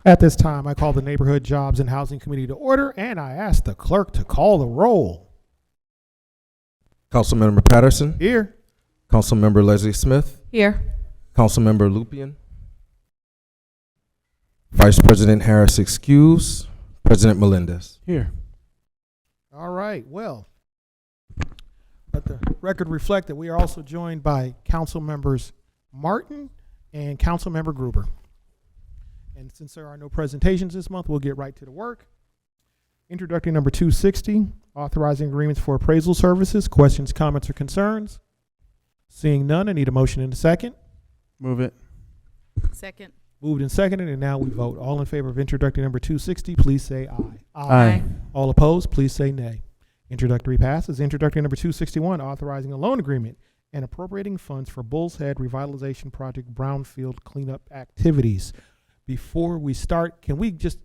At this time, I call the Neighborhood Jobs and Housing Committee to order, and I ask the clerk to call the roll. Councilmember Patterson. Here. Councilmember Leslie Smith. Here. Councilmember Lupian. Vice President Harris excused. President Melendez. Here. All right. Well, let the record reflect that we are also joined by Council Members Martin and Council Member Gruber. And since there are no presentations this month, we'll get right to the work. Introductory number 260, authorizing agreements for appraisal services. Questions, comments, or concerns? Seeing none, I need a motion in a second. Move it. Second. Moved and seconded, and now we vote. All in favor of introductory number 260, please say aye. Aye. All opposed, please say nay. Introductory passes. Introductory number 261, authorizing a loan agreement and appropriating funds for Bull's Head Revitalization Project brownfield cleanup activities. Before we start, can we just,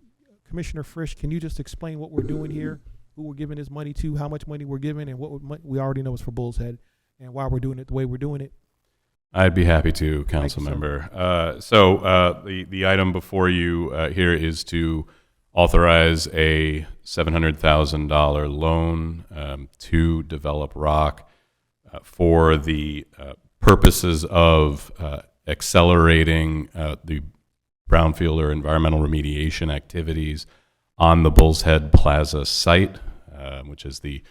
Commissioner Frisch, can you just explain what we're doing here, who we're giving this money to, how much money we're giving, and what we already know is for Bull's Head, and why we're doing it the way we're doing it? I'd be happy to, Council Member. The item before you here is to authorize a $700,000 loan to Develop Rock for the purposes of accelerating the brownfield or environmental remediation activities on the Bull's Head Plaza site, which is the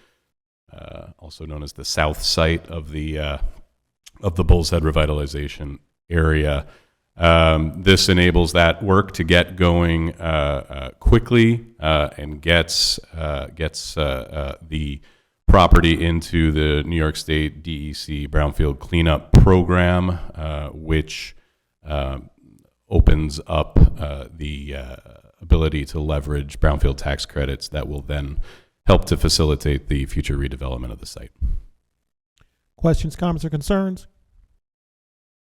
also known as the south site of the Bull's Head revitalization area. This enables that work to get going quickly and gets the property into the New York State DEC Brownfield Cleanup Program, which opens up the ability to leverage brownfield tax credits that will then help to facilitate the future redevelopment of the site. Questions, comments, or concerns?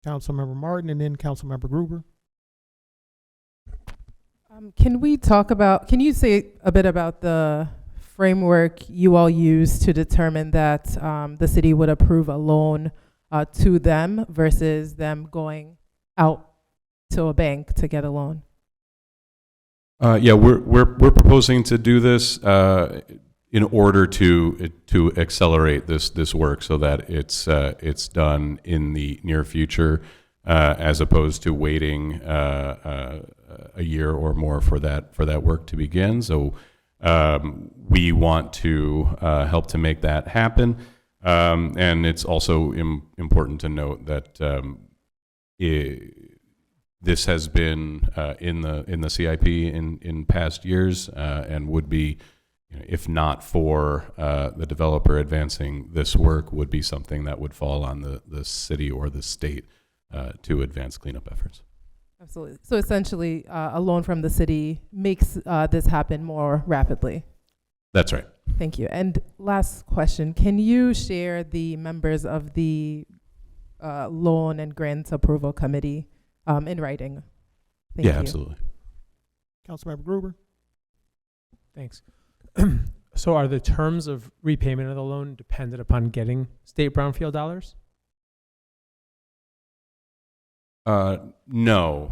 Councilmember Martin and then Councilmember Gruber. Can you say a bit about the framework you all use to determine that the city would approve a loan to them versus them going out to a bank to get a loan? We're proposing to do this in order to accelerate this work so that it's done in the near future, as opposed to waiting a year or more for that work to begin. So we want to help to make that happen, and it's also important to note that this has been in the CIP in past years, and would be, if not for the developer advancing this work, would be something that would fall on the city or the state to advance cleanup efforts. Absolutely. So essentially, a loan from the city makes this happen more rapidly. That's right. Thank you. And last question, can you share the members of the loan and grant approval committee in writing? Thank you. Absolutely. Councilmember Gruber. Thanks. So are the terms of repayment of the loan dependent upon getting state brownfield dollars? No,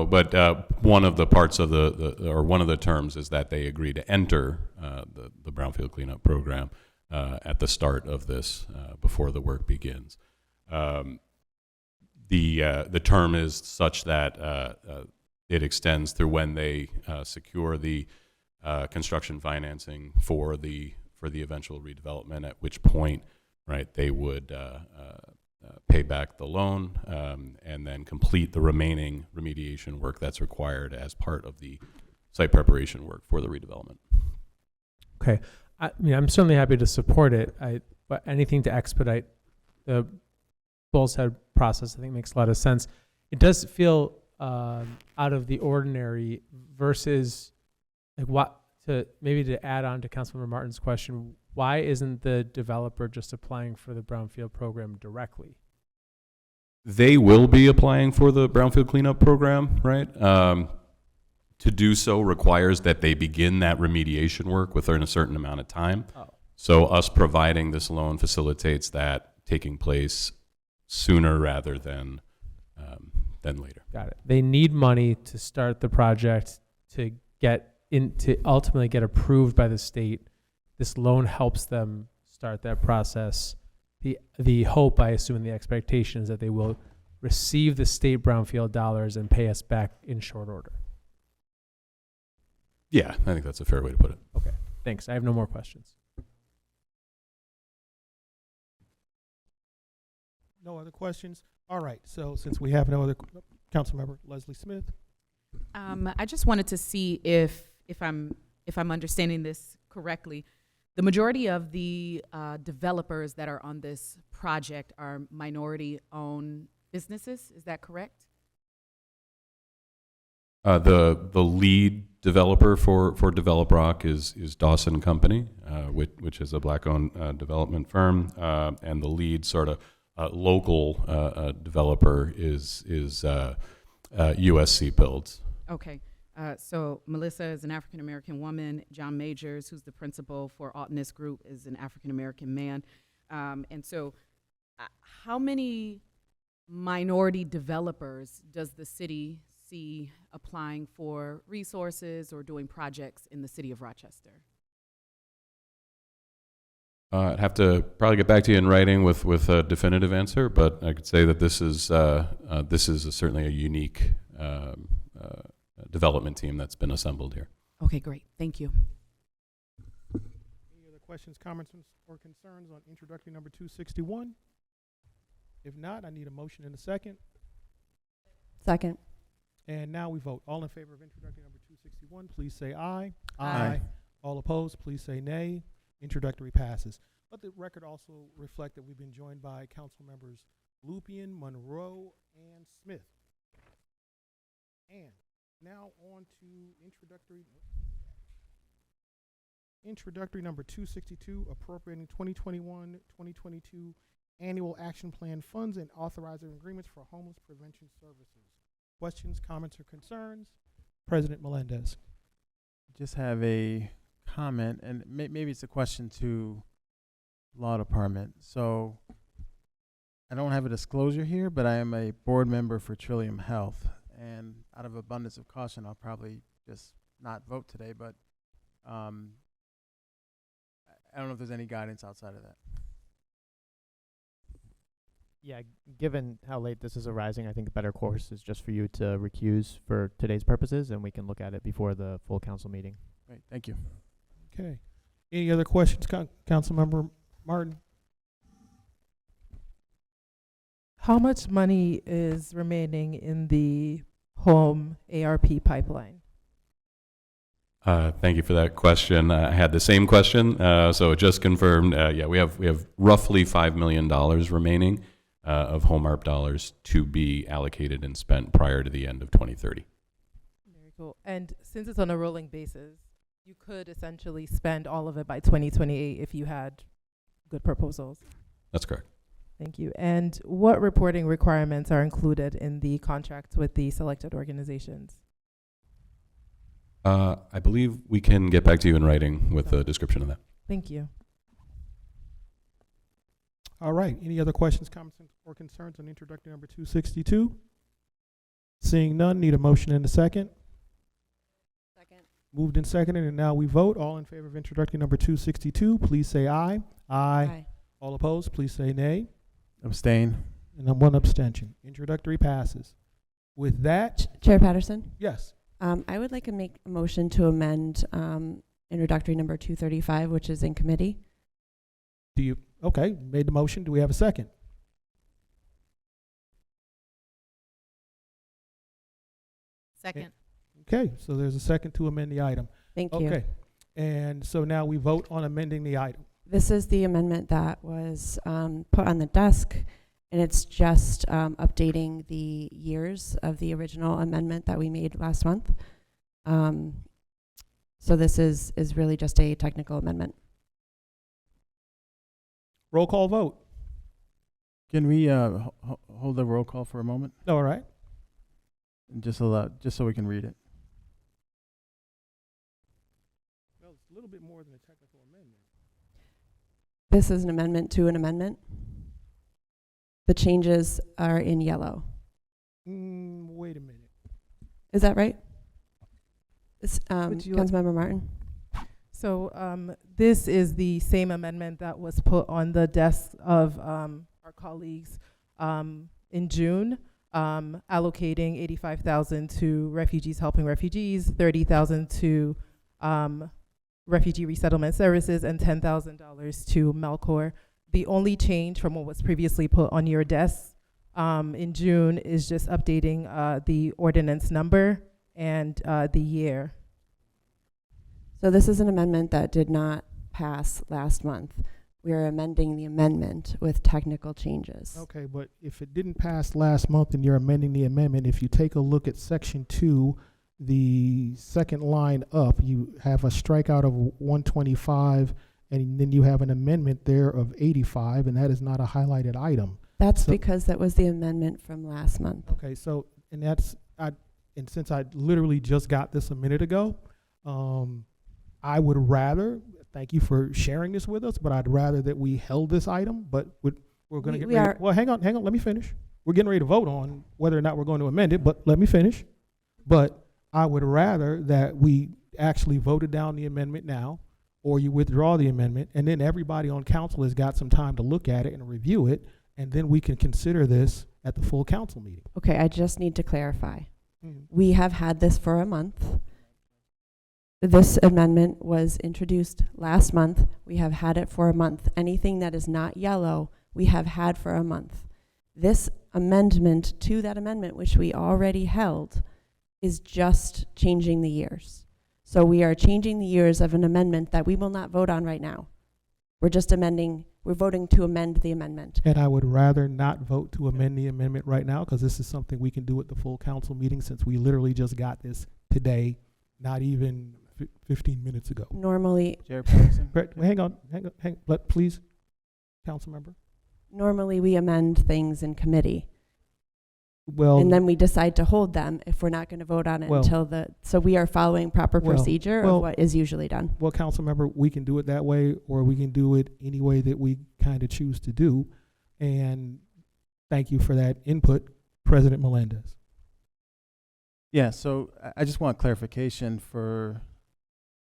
but one of the parts of one of the terms is that they agree to enter the brownfield cleanup program at the start of this, before the work begins. The term is such that it extends through when they secure the construction financing for the eventual redevelopment, at which point, right, they would pay back the loan and then complete the remaining remediation work that's required as part of the site preparation work for the redevelopment. Okay. I mean, I'm certainly happy to support it. But anything to expedite the Bull's Head process, I think, makes a lot of sense. It does feel out of the ordinary versus like to add on to Councilmember Martin's question, why isn't the developer just applying for the brownfield program directly? They will be applying for the brownfield cleanup program, right? To do so requires that they begin that remediation work within a certain amount of time. Oh. So us providing this loan facilitates that taking place sooner rather than later. Got it. They need money to start the project to ultimately get approved by the state. This loan helps them start that process. The hope, I assume, and the expectation is that they will receive the state brownfield dollars and pay us back in short order. Yeah, I think that's a fair way to put it. Okay, thanks. I have no more questions. No other questions? All right, so since we have no other, Councilmember Leslie Smith. I just wanted to see if I'm understanding this correctly. The majority of the developers that are on this project are minority-owned businesses. Is that correct? The lead developer for Develop Rock is Dawson Company, which is a black-owned development firm, and the lead sort of local developer is USC Builds. Okay. So Melissa is an African-American woman. John Majors, who's the principal for Altness Group, is an African-American man. And so how many minority developers does the city see applying for resources or doing projects in the city of Rochester? I'd have to probably get back to you in writing with a definitive answer, but I could say that this is certainly a unique development team that's been assembled here. Okay, great. Thank you. Any other questions, comments, or concerns on introductory number 261? If not, I need a motion in a second. Second. And now we vote. All in favor of introductory number 261, please say aye. Aye. All opposed, please say nay. Introductory passes. Let the record also reflect that we've been joined by council members Lupien, Monroe, and Smith. And now on to introductory number 262, appropriating 2021-2022 annual action plan funds and authorizing agreements for homeless prevention services. Questions, comments, or concerns? President Melendez. Just have a comment, and maybe it's a question to law department. So I don't have a disclosure here, but I am a board member for Trillium Health, and out of abundance of caution, I'll probably just not vote today, but I don't know if there's any guidance outside of that. Yeah, given how late this is arising, I think the better course is just for you to recuse for today's purposes, and we can look at it before the full council meeting. Great, thank you. Okay. Any other questions, Councilmember Martin? How much money is remaining in the home ARP pipeline? Thank you for that question. I had the same question, so it just confirmed. Yeah, we have roughly $5 million remaining of home ARP dollars to be allocated and spent prior to the end of 2030. Very cool. And since it's on a rolling basis, you could essentially spend all of it by 2028 if you had good proposals. That's correct. Thank you. And what reporting requirements are included in the contracts with the selected organizations? I believe we can get back to you in writing with a description of that. Thank you. All right. Any other questions, comments, or concerns on introductory number 262? Seeing none, need a motion in a second. Second. Moved and seconded, and now we vote. All in favor of introductory number 262, please say aye. Aye. All opposed, please say nay. Abstain. And one abstention. Introductory passes. With that, Chair Patterson, yes. I would like to make a motion to amend introductory number 235, which is in committee. Okay, made the motion. Do we have a second? Second. Okay, so there's a second to amend the item. Thank you. Okay, and so now we vote on amending the item. This is the amendment that was put on the desk, and it's just updating the years of the original amendment that we made last month. So this is really just a technical amendment. Roll call vote. Can we hold the roll call for a moment? All right. And just so we can read it. Well, it's a little bit more than a technical amendment. This is an amendment to an amendment. The changes are in yellow. Wait a minute. Is that right? Would you like- Councilmember Martin. So this is the same amendment that was put on the desk of our colleagues in June, allocating 85,000 to refugees helping refugees, 30,000 to refugee resettlement services, and $10,000 to Melcor. The only change from what was previously put on your desk in June is just updating the ordinance number and the year. So this is an amendment that did not pass last month. We are amending the amendment with technical changes. Okay, but if it didn't pass last month and you're amending the amendment, if you take a look at section 2, the second line up, you have a strikeout of 125, and then you have an amendment there of 85, and that is not a highlighted item. That's So- because that was the amendment from last month. Okay, so, and since I literally just got this a minute ago, I would rather, thank you for sharing this with us, but I'd rather that we held this item, but we're going to get We ready. are- Well, hang on, let me finish. We're getting ready to vote on whether or not we're going to amend it, but let me finish. But I would rather that we actually voted down the amendment now, or you withdraw the amendment, and then everybody on council has got some time to look at it and review it, and then we can consider this at the full council meeting. Okay, I just need to clarify. We have had this for a month. This amendment was introduced last month. We have had it for a month. Anything that is not yellow, we have had for a month. This amendment to that amendment, which we already held, is just changing the years. So we are changing the years of an amendment that we will not vote on right now. We're voting to amend the amendment. And I would rather not vote to amend the amendment right now, because this is something we can do at the full council meeting, since we literally just got this today, not even 15 minutes ago. Normally, Chairperson? Hang on, please, council member. normally we amend things in committee. Well, And then we decide to hold them if we're not going to vote on it Well- until so we are following proper Well- procedure well- of what is usually done. well, council member, we can do it that way, or we can do it any way that we kind of choose to do. And thank you for that input, President Melendez. Yeah, so I just want clarification for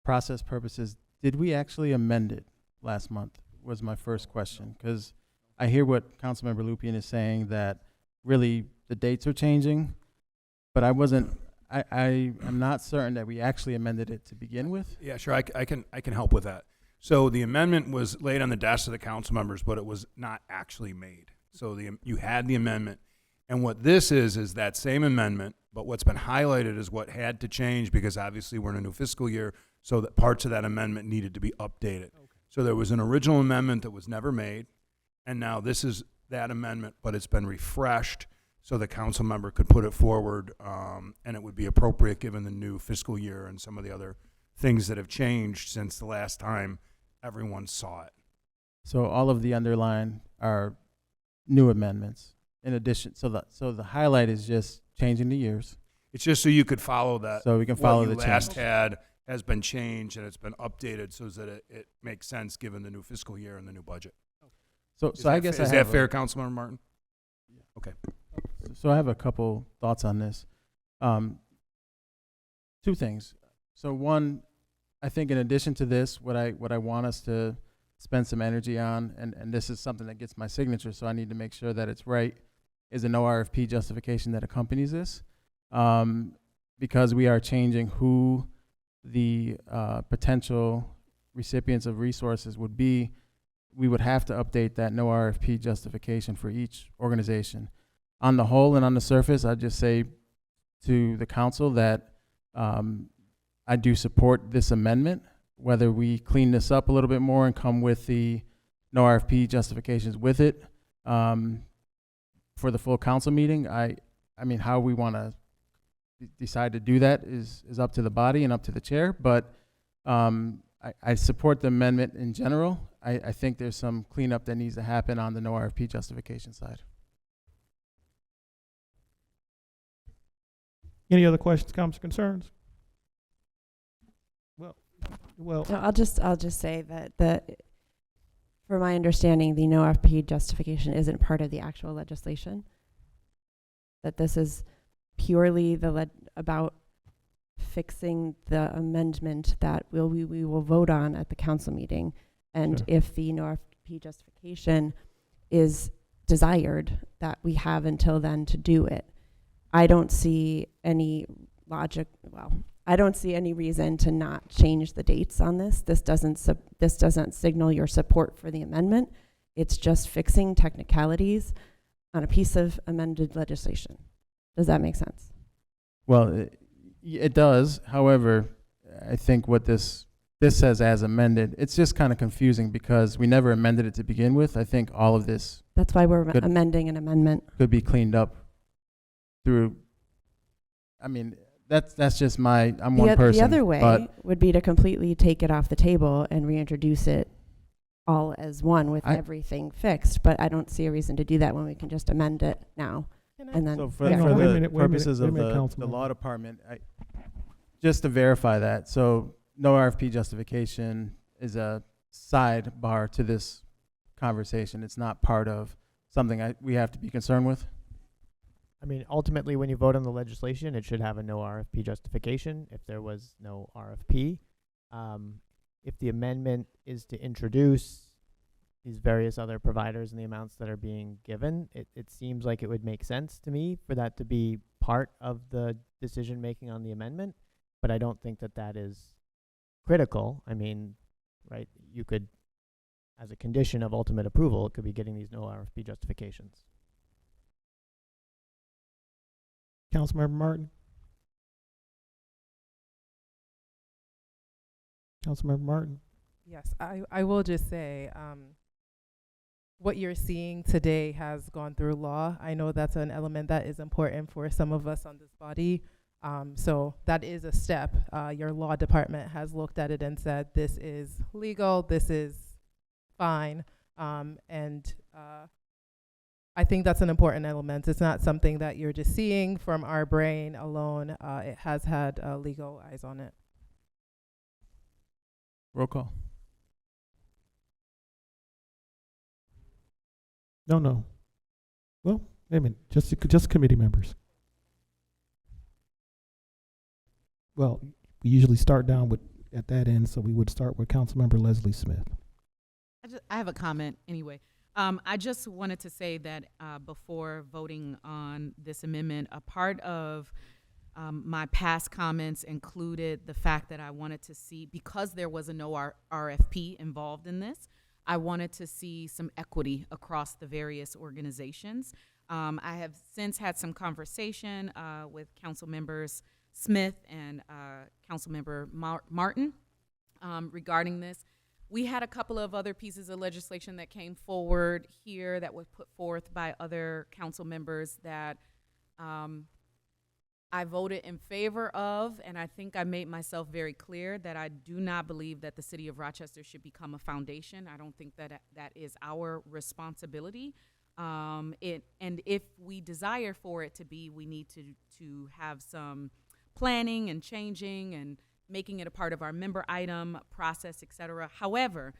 process purposes. Did we actually amend it last month was my first question, because I hear what Councilmember Lupien is saying, that really the dates are changing, but I am not certain that we actually amended it to begin with. Yeah, sure. I can help with that. So the amendment was laid on the desk of the council members, but it was not actually made. So you had the amendment, and what this is that same amendment, but what's been highlighted is what had to change, because obviously we're in a new fiscal year, so that parts of that amendment needed to be updated. Okay. So there was an original amendment that was never made, and now this is that amendment, but it's been refreshed so the council member could put it forward, and it would be appropriate given the new fiscal year and some of the other things that have changed since the last time everyone saw it. So all of the underline are new amendments. In addition, so the highlight is just changing the years, It's just so you could follow that. so we can follow what the you last change. had has been changed, and it's been updated so that it makes sense given the new fiscal year and the new budget. So I guess is I that have fair, Councilmember Martin? So I have a couple thoughts on this. Two things. So one, I think in addition to this, what I want us to spend some energy on, and this is something that gets my signature, so I need to make sure that it's right, is a no RFP justification that accompanies this, because we are changing who the potential recipients of resources would be. We would have to update that no RFP justification for each organization. On the whole and on the surface, I'd just say to the council that I do support this amendment. Whether we clean this up a little bit more and come with the no RFP justifications with it for the full council meeting, I mean, how we want to decide to do that is up to the body and up to the chair, but I support the amendment in general. I think there's some cleanup that needs to happen on the no RFP justification side. Any other questions, comments, concerns? Well, No, I'll just say that for my understanding, the no RFP justification isn't part of the actual legislation. That this is purely about fixing the amendment that we will vote on at the council meeting. And Sure. if the no RFP justification is desired, that we have until then to do it. I don't see any I don't see any reason to not change the dates on this. This doesn't signal your support for the amendment. It's just fixing technicalities on a piece of amended legislation. Does that make sense? Well, it does. However, I think what this says as amended, it's just kind of confusing because we never amended it to begin with. I think all of this That's why we're Good. amending an amendment. could be cleaned up through, I mean, that's just I'm one person. The other way but would be to completely take it off the table and reintroduce it all as one with everything fixed. But I don't see a reason to do that when we can just amend it now. And then So for, Hang for on, wait a the minute, wait a minute, purposes wait a of minute, the Councilman. law department, just to verify that, so no RFP justification is a sidebar to this conversation. It's not part of something we have to be concerned with. I mean, ultimately, when you vote on the legislation, it should have a no RFP justification if there was no RFP. If the amendment is to introduce these various other providers and the amounts that are being given, it seems like it would make sense to me for that to be part of the decision making on the amendment, but I don't think that that is critical. I mean, right, you could, as a condition of ultimate approval, it could be getting these no RFP justifications. Councilmember Martin? Councilmember Martin? Yes, I will just say, what you're seeing today has gone through law. I know that's an element that is important for some of us on this body. So that is a step. Your law department has looked at it and said, this is legal, this is fine. I think that's an important element. It's not something that you're just seeing from our brain alone. It has had legal eyes on it. Roll call. No. Well, wait a minute, just committee members. Well, we usually start down at that end, so we would start with Councilmember Leslie Smith. I have a comment anyway. I just wanted to say that before voting on this amendment, a part of my past comments included the fact that I wanted to see, because there was a no RFP involved in this, I wanted to see some equity across the various organizations. I have since had some conversation with Council Members Smith and Councilmember Martin regarding this. We had a couple of other pieces of legislation that came forward here that was put forth by other council members that I voted in favor of, and I think I made myself very clear that I do not believe that the city of Rochester should become a foundation. I don't think that that is our responsibility. And if we desire for it to be, we need to have some planning and changing and making it a part of our member item process, et cetera. However,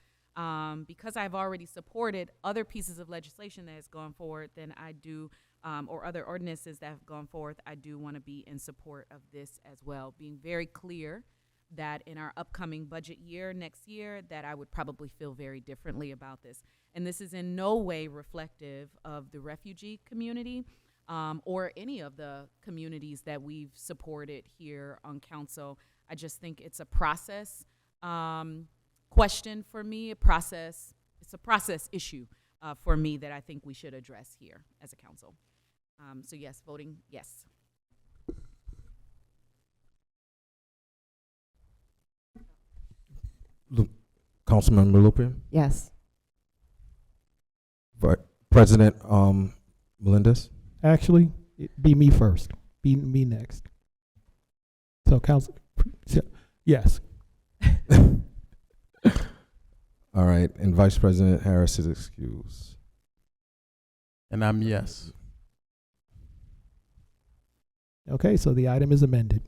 because I've already supported other pieces of legislation that has gone forward, then I do, or other ordinances that have gone forth, I do want to be in support of this as well, being very clear that in our upcoming budget year, next year, that I would probably feel very differently about this. And this is in no way reflective of the refugee community or any of the communities that we've supported here on council. I just think it's a process question for me, it's a process issue for me that I think we should address here as a council. So yes, voting yes. Councilmember Lupin, Yes. President Melendez. Actually, it'd be me first. Be me next. So yes. All right, and Vice President Harris is excused. And I'm yes. Okay, so the item is amended.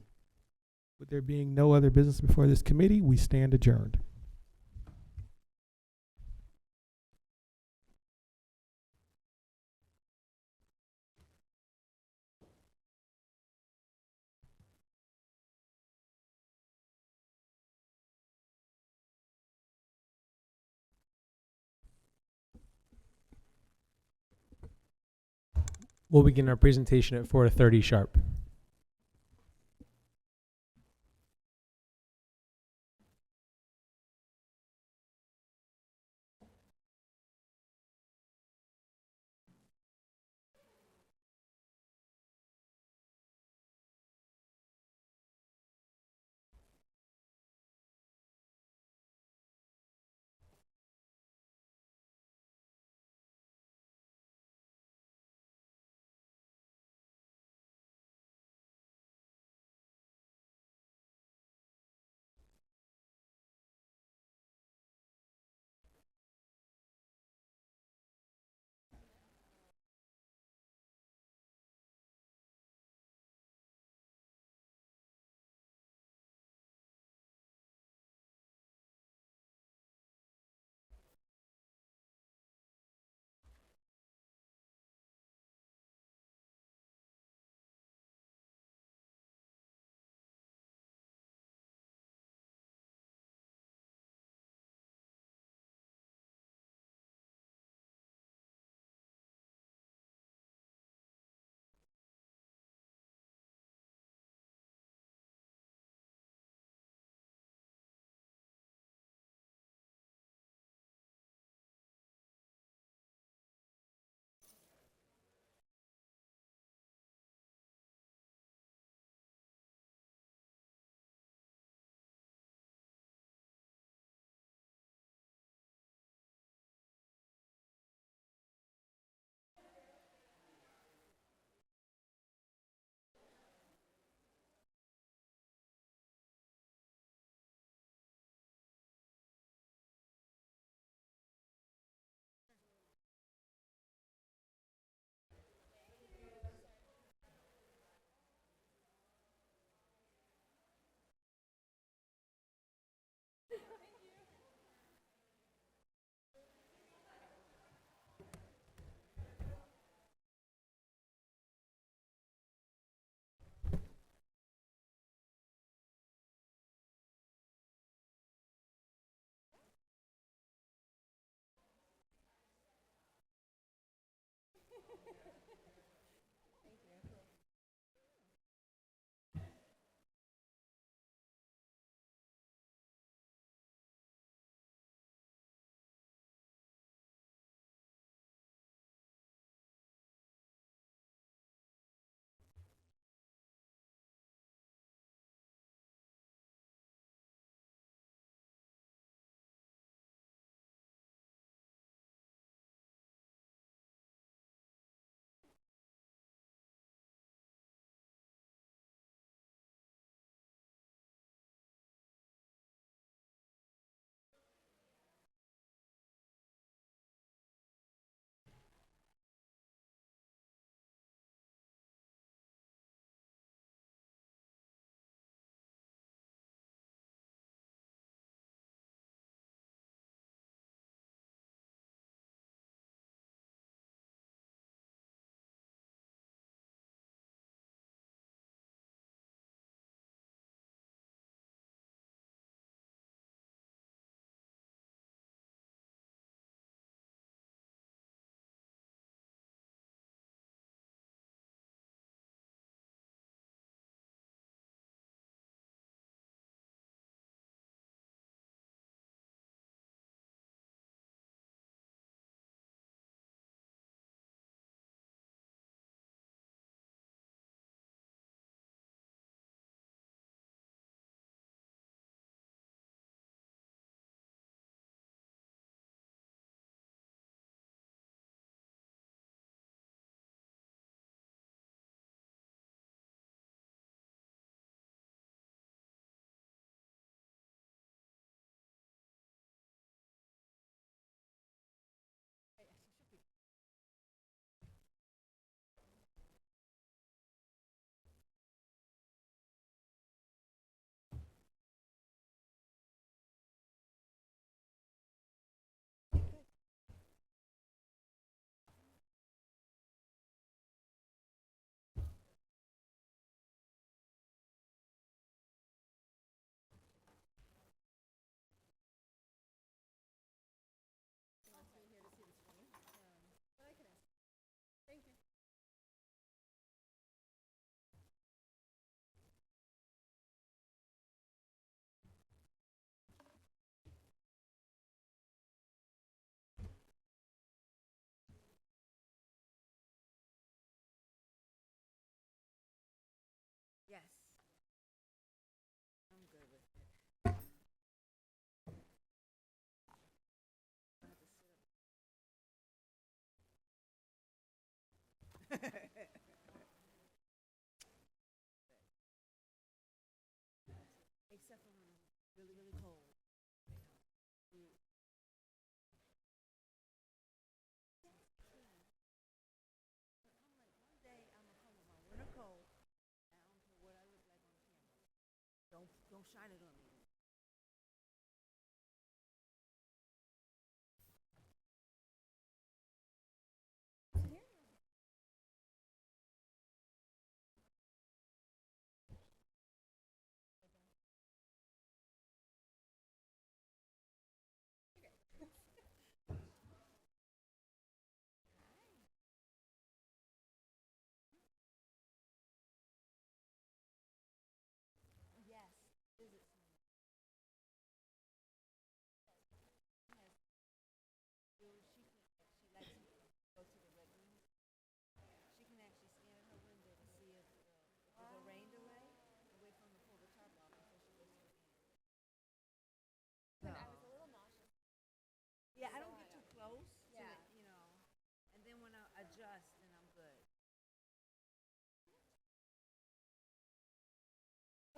With there being no other business before this committee, we stand adjourned. we'll begin our presentation at 4:30 sharp.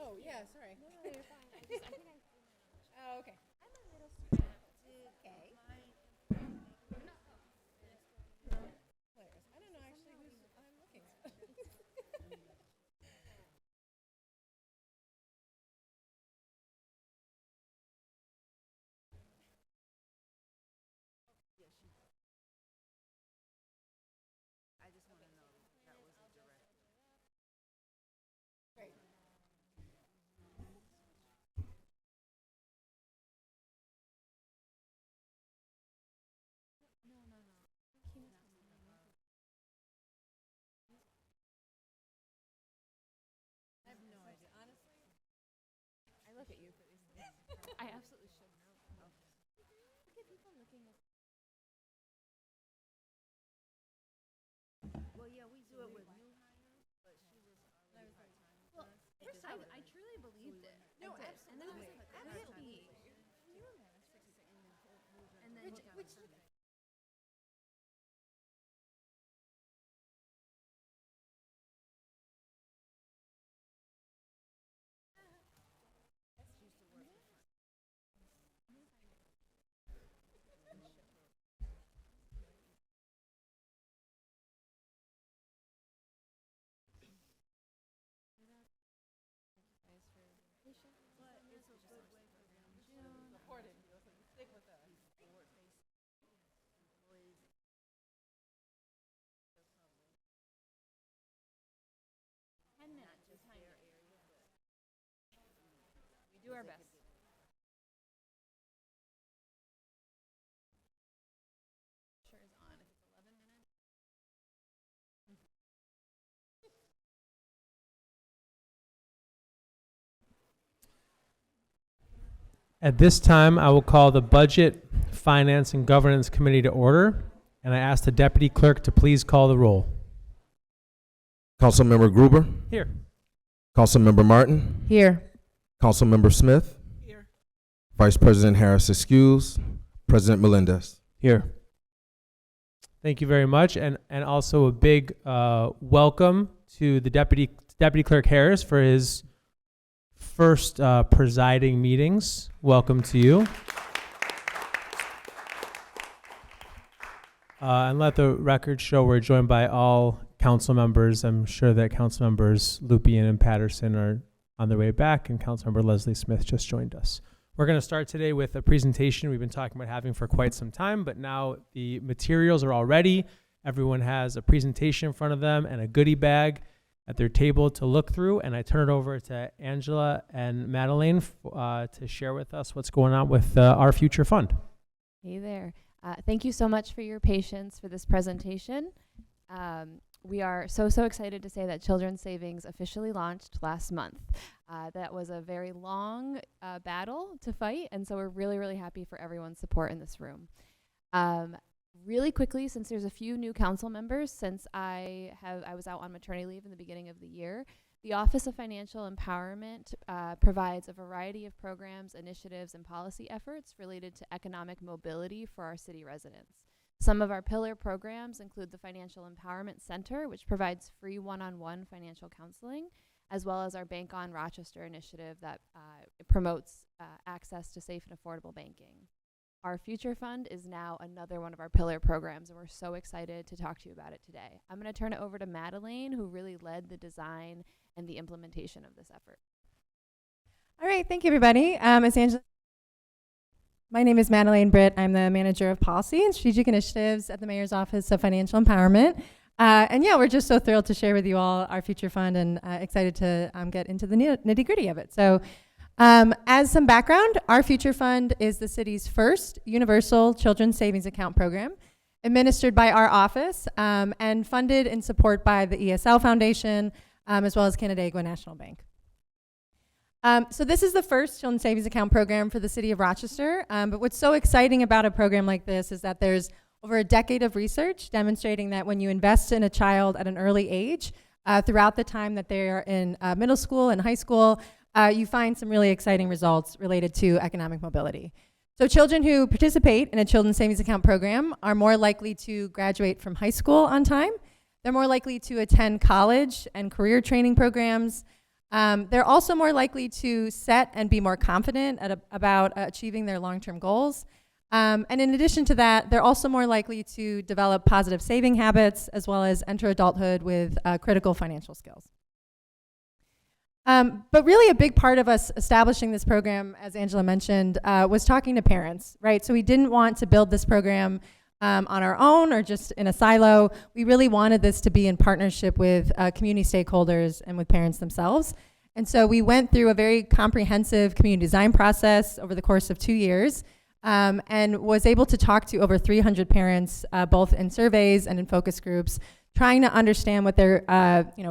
Oh, yeah, sorry. Oh, okay. I don't know actually who's I'm looking at. I absolutely should know. I truly believed it. No, I did. absolutely. And then I was like, that can't be. And then Which supported you, so you stick with us. 10 minutes is time. We do our best. Sure is on. If it's 11 minutes. At this time, I will call the Budget, Finance, and Governance Committee to order, and I ask the Deputy Clerk to please call the roll. Councilmember Gruber, Here. Councilmember Martin, Here. Councilmember Smith, Here. Vice President Harris excused, President Melendez. Here. Thank you very much, and also a big welcome to the Deputy Clerk Harris for his first presiding meetings. Welcome to you. And let the record show we're joined by all council members. I'm sure that council members Lupien and Patterson are on their way back, and Councilmember Leslie Smith just joined us. We're going to start today with a presentation we've been talking about having for quite some time, but now the materials are all ready. Everyone has a presentation in front of them and a goodie bag at their table to look through, and I turn it over to Angela and Madeleine to share with us what's going on with our future fund. Hey there. Thank you so much for your patience for this presentation. We are so excited to say that Children's Savings officially launched last month. That was a very long battle to fight, and so we're really happy for everyone's support in this room. Really quickly, since there's a few new council members, since I was out on maternity leave in the beginning of the year, the Office of Financial Empowerment provides a variety of programs, initiatives, and policy efforts related to economic mobility for our city residents. Some of our pillar programs include the Financial Empowerment Center, which provides free one-on-one financial counseling, as well as our Bank on Rochester initiative that promotes access to safe and affordable banking. Our Future Fund is now another one of our pillar programs, and we're so excited to talk to you about it today. I'm going to turn it over to Madeleine, who really led the design and the implementation of this effort. All right, thank you, everybody. As Angela, my name is Madeleine Britt. I'm the manager of policy and strategic initiatives at the Mayor's Office of Financial Empowerment. And yeah, we're just so thrilled to share with you all our future fund and excited to get into the nitty gritty of it. So as some background, our future fund is the city's first universal children's savings account program administered by our office and funded in support by the ESL Foundation as well as Canandaigua National Bank. So this is the first children's savings account program for the city of Rochester. But what's so exciting about a program like this is that there's over a decade of research demonstrating that when you invest in a child at an early age, throughout the time that they are in middle school and high school, you find some really exciting results related to economic mobility. So children who participate in a children's savings account program are more likely to graduate from high school on time. They're more likely to attend college and career training programs. They're also more likely to set and be more confident about achieving their long-term goals. And in addition to that, they're also more likely to develop positive saving habits as well as enter adulthood with critical financial skills. But really a big part of us establishing this program, as Angela mentioned, was talking to parents, right? So we didn't want to build this program on our own or just in a silo. We really wanted this to be in partnership with community stakeholders and with parents themselves. And so we went through a very comprehensive community design process over the course of 2 years and was able to talk to over 300 parents, both in surveys and in focus groups, trying to understand what their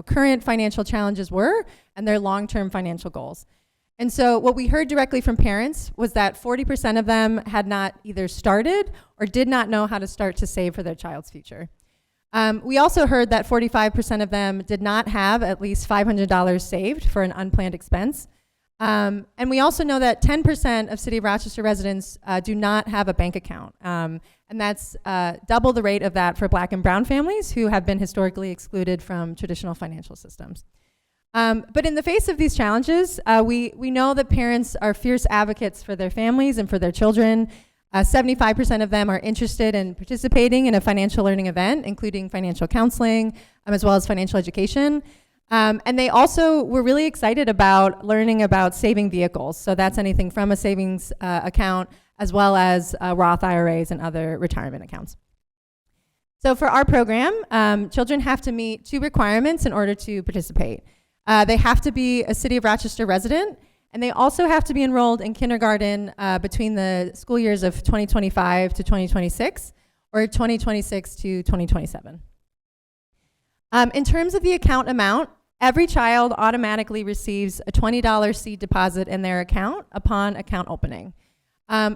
current financial challenges were and their long-term financial goals. And so what we heard directly from parents was that 40% of them had not either started or did not know how to start to save for their child's future. We also heard that 45% of them did not have at least $500 saved for an unplanned expense. And we also know that 10% of City of Rochester residents do not have a bank account. And that's double the rate of that for Black and brown families who have been historically excluded from traditional financial systems. But in the face of these challenges, we know that parents are fierce advocates for their families and for their children. 75% of them are interested in participating in a financial learning event, including financial counseling, as well as financial education. And they also were really excited about learning about saving vehicles. So that's anything from a savings account, as well as Roth IRAs and other retirement accounts. So for our program, children have to meet 2 requirements in order to participate. They have to be a City of Rochester resident, and they also have to be enrolled in kindergarten between the school years of 2025 to 2026 or 2026 to 2027. In terms of the account amount, every child automatically receives a $20 seed deposit in their account upon account opening.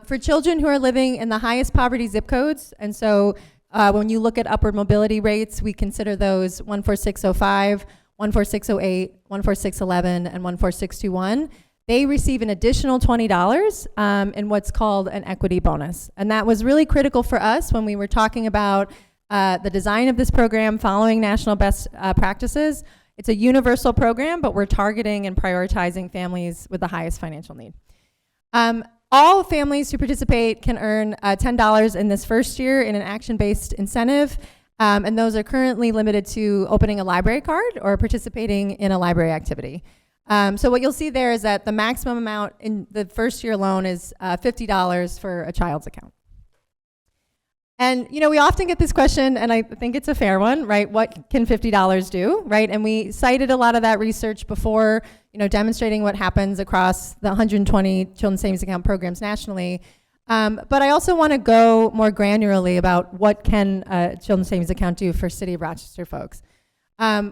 For children who are living in the highest poverty zip codes, and so when you look at upward mobility rates, we consider those 14605, 14608, 14611, and 14621. They receive an additional $20 in what's called an equity bonus. And that was really critical for us when we were talking about the design of this program following national best practices. It's a universal program, but we're targeting and prioritizing families with the highest financial need. All families who participate can earn $10 in this first year in an action-based incentive. And those are currently limited to opening a library card or participating in a library activity. So what you'll see there is that the maximum amount in the first year loan is $50 for a child's account. And we often get this question, and I think it's a fair one, right? What can $50 do, right? And we cited a lot of that research before, demonstrating what happens across the 120 children's savings account programs nationally. But I also want to go more granularly about what can a children's savings account do for City of Rochester folks.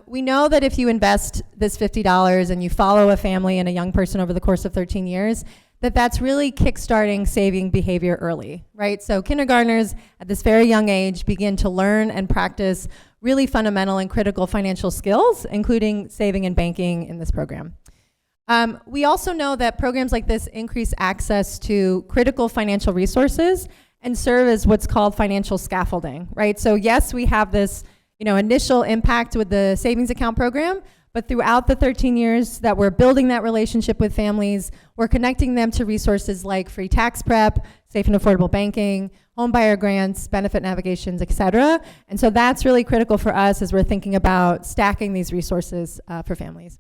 We know that if you invest this $50 and you follow a family and a young person over the course of 13 years, that's really kickstarting saving behavior early, right? So kindergartners at this very young age begin to learn and practice really fundamental and critical financial skills, including saving and banking in this program. We also know that programs like this increase access to critical financial resources and serve as what's called financial scaffolding, right? So yes, we have this initial impact with the savings account program, but throughout the 13 years that we're building that relationship with families, we're connecting them to resources like free tax prep, safe and affordable banking, home buyer grants, benefit navigations, et cetera. And so that's really critical for us as we're thinking about stacking these resources for families.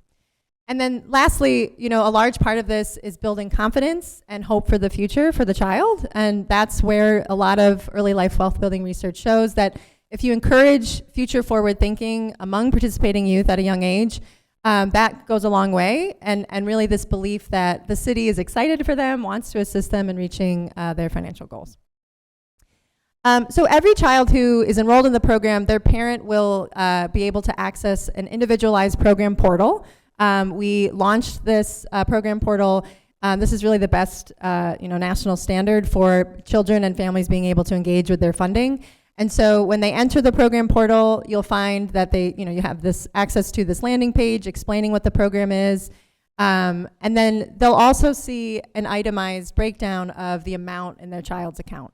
And then lastly, you know, a large part of this is building confidence and hope for the future for the child. And that's where a lot of early life wealth building research shows that if you encourage future forward thinking among participating youth at a young age, that goes a long way. And really this belief that the city is excited for them, wants to assist them in reaching their financial goals. So every child who is enrolled in the program, their parent will be able to access an individualized program portal. We launched this program portal. This is really the best, national standard for children and families being able to engage with their funding. And so when they enter the program portal, you'll find that you have this access to this landing page explaining what the program is. And then they'll also see an itemized breakdown of the amount in their child's account.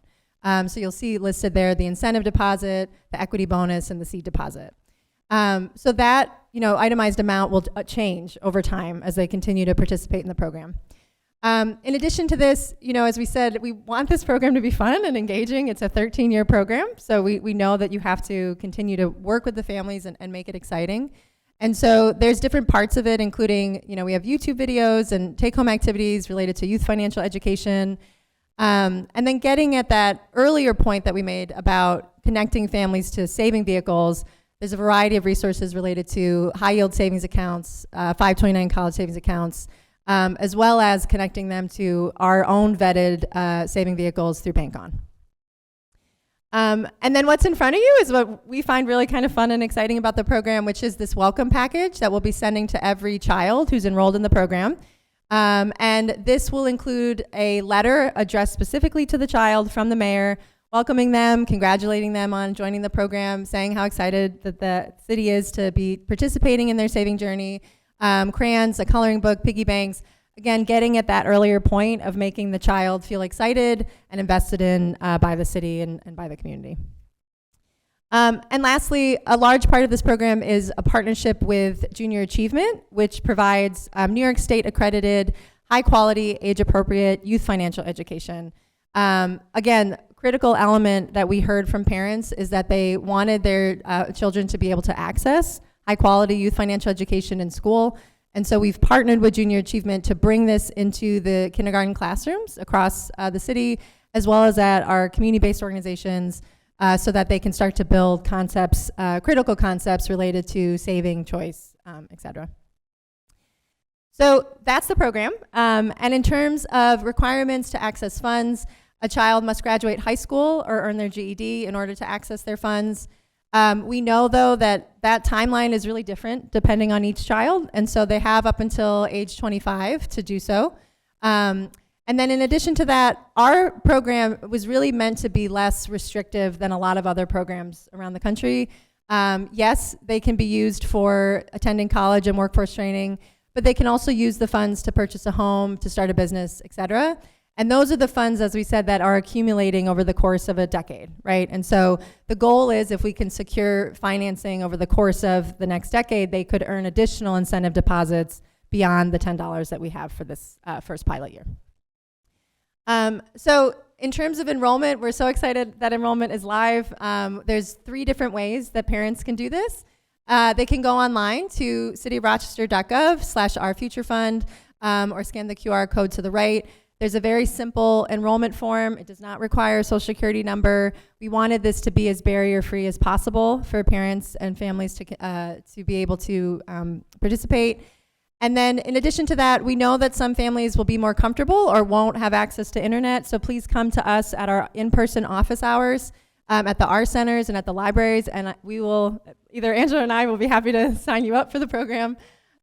So you'll see listed there the incentive deposit, the equity bonus, and the seed deposit. So that itemized amount will change over time as they continue to participate in the program. In addition to this, as we said, we want this program to be fun and engaging. It's a 13-year program, so we know that you have to continue to work with the families and make it exciting. And so there's different parts of it, including, we have YouTube videos and take-home activities related to youth financial education. And then getting at that earlier point that we made about connecting families to saving vehicles, there's a variety of resources related to high-yield savings accounts, 529 college savings accounts, as well as connecting them to our own vetted saving vehicles through Bank On. And then what's in front of you is what we find really kind of fun and exciting about the program, which is this welcome package that we'll be sending to every child who's enrolled in the program. And this will include a letter addressed specifically to the child from the mayor, welcoming them, congratulating them on joining the program, saying how excited that the city is to be participating in their saving journey, crayons, a coloring book, piggy banks, again, getting at that earlier point of making the child feel excited and invested in by the city and by the community. And lastly, a large part of this program is a partnership with Junior Achievement, which provides New York State accredited, high quality, age appropriate youth financial education. Again, critical element that we heard from parents is that they wanted their children to be able to access high quality youth financial education in school. And so we've partnered with Junior Achievement to bring this into the kindergarten classrooms across the city, as well as at our community-based organizations, so that they can start to build concepts, critical concepts related to saving, choice, et cetera. So that's the program. And in terms of requirements to access funds, a child must graduate high school or earn their GED in order to access their funds. We know, though, that timeline is really different depending on each child, and so they have up until age 25 to do so. And then in addition to that, our program was really meant to be less restrictive than a lot of other programs around the country. Yes, they can be used for attending college and workforce training, but they can also use the funds to purchase a home, to start a business, et cetera. And those are the funds, as we said, that are accumulating over the course of a decade, right? And so the goal is if we can secure financing over the course of the next decade, they could earn additional incentive deposits beyond the $10 that we have for this first pilot year. So in terms of enrollment, we're so excited that enrollment is live. There's 3 different ways that parents can do this. They can go online to cityofrochester.gov/ourfuturefund or scan the QR code to the right. There's a very simple enrollment form. It does not require a social security number. We wanted this to be as barrier-free as possible for parents and families to be able to participate. And then in addition to that, we know that some families will be more comfortable or won't have access to internet, so please come to us at our in-person office hours at the R centers and at the libraries, and we will, either Angela and I will be happy to sign you up for the program.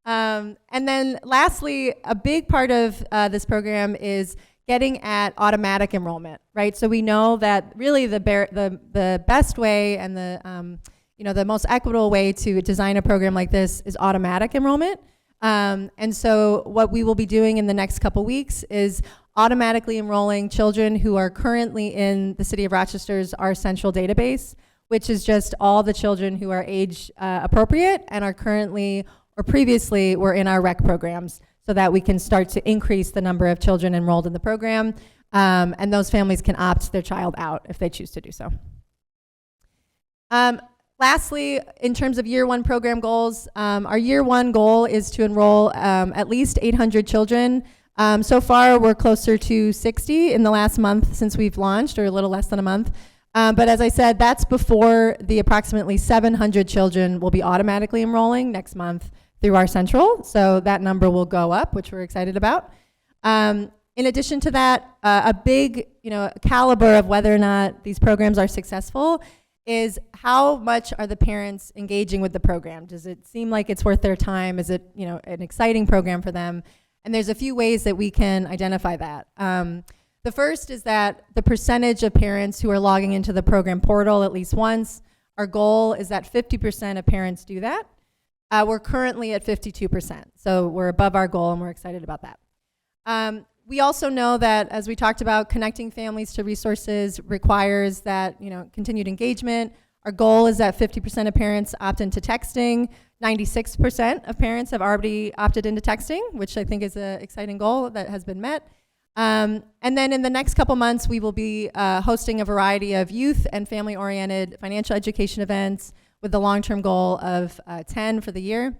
And then lastly, a big part of this program is getting at automatic enrollment, right? So we know that really the best way and the most equitable way to design a program like this is automatic enrollment. And so what we will be doing in the next couple weeks is automatically enrolling children who are currently in the City of Rochester's Our Central database, which is just all the children who are age appropriate and are currently or previously were in our rec programs, so that we can start to increase the number of children enrolled in the program, and those families can opt their child out if they choose to do so. Lastly, in terms of year one program goals, our year one goal is to enroll at least 800 children. So far, we're closer to 60 in the last month since we've launched, or a little less than a month. But as I said, that's before the approximately 700 children will be automatically enrolling next month through our central. So that number will go up, which we're excited about. In addition to that, a big, caliber of whether or not these programs are successful is how much are the parents engaging with the program? Does it seem like it's worth their time? Is it, an exciting program for them? And there's a few ways that we can identify that. The first is that the percentage of parents who are logging into the program portal at least once, our goal is that 50% of parents do that. We're currently at 52%, so we're above our goal and we're excited about that. We also know that, as we talked about, connecting families to resources requires that, continued engagement. Our goal is that 50% of parents opt into texting. 96% of parents have already opted into texting, which I think is an exciting goal that has been met. And then in the next couple months, we will be hosting a variety of youth and family-oriented financial education events with the long-term goal of 10 for the year.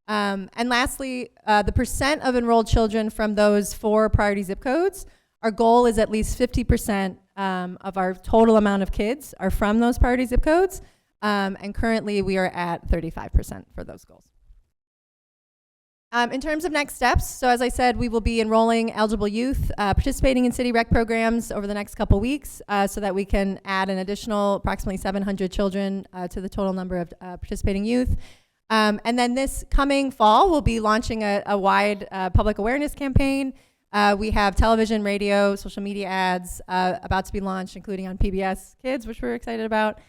And lastly, the percent of enrolled children from those 4 priority zip codes, our goal is at least 50% of our total amount of kids are from those priority zip codes. And currently we are at 35% for those goals. In terms of next steps, so as I said, we will be enrolling eligible youth participating in city rec programs over the next couple weeks so that we can add an additional approximately 700 children to the total number of participating youth. And then this coming fall, we'll be launching a wide public awareness campaign. We have television, radio, social media ads about to be launched, including on PBS Kids, which we're excited about.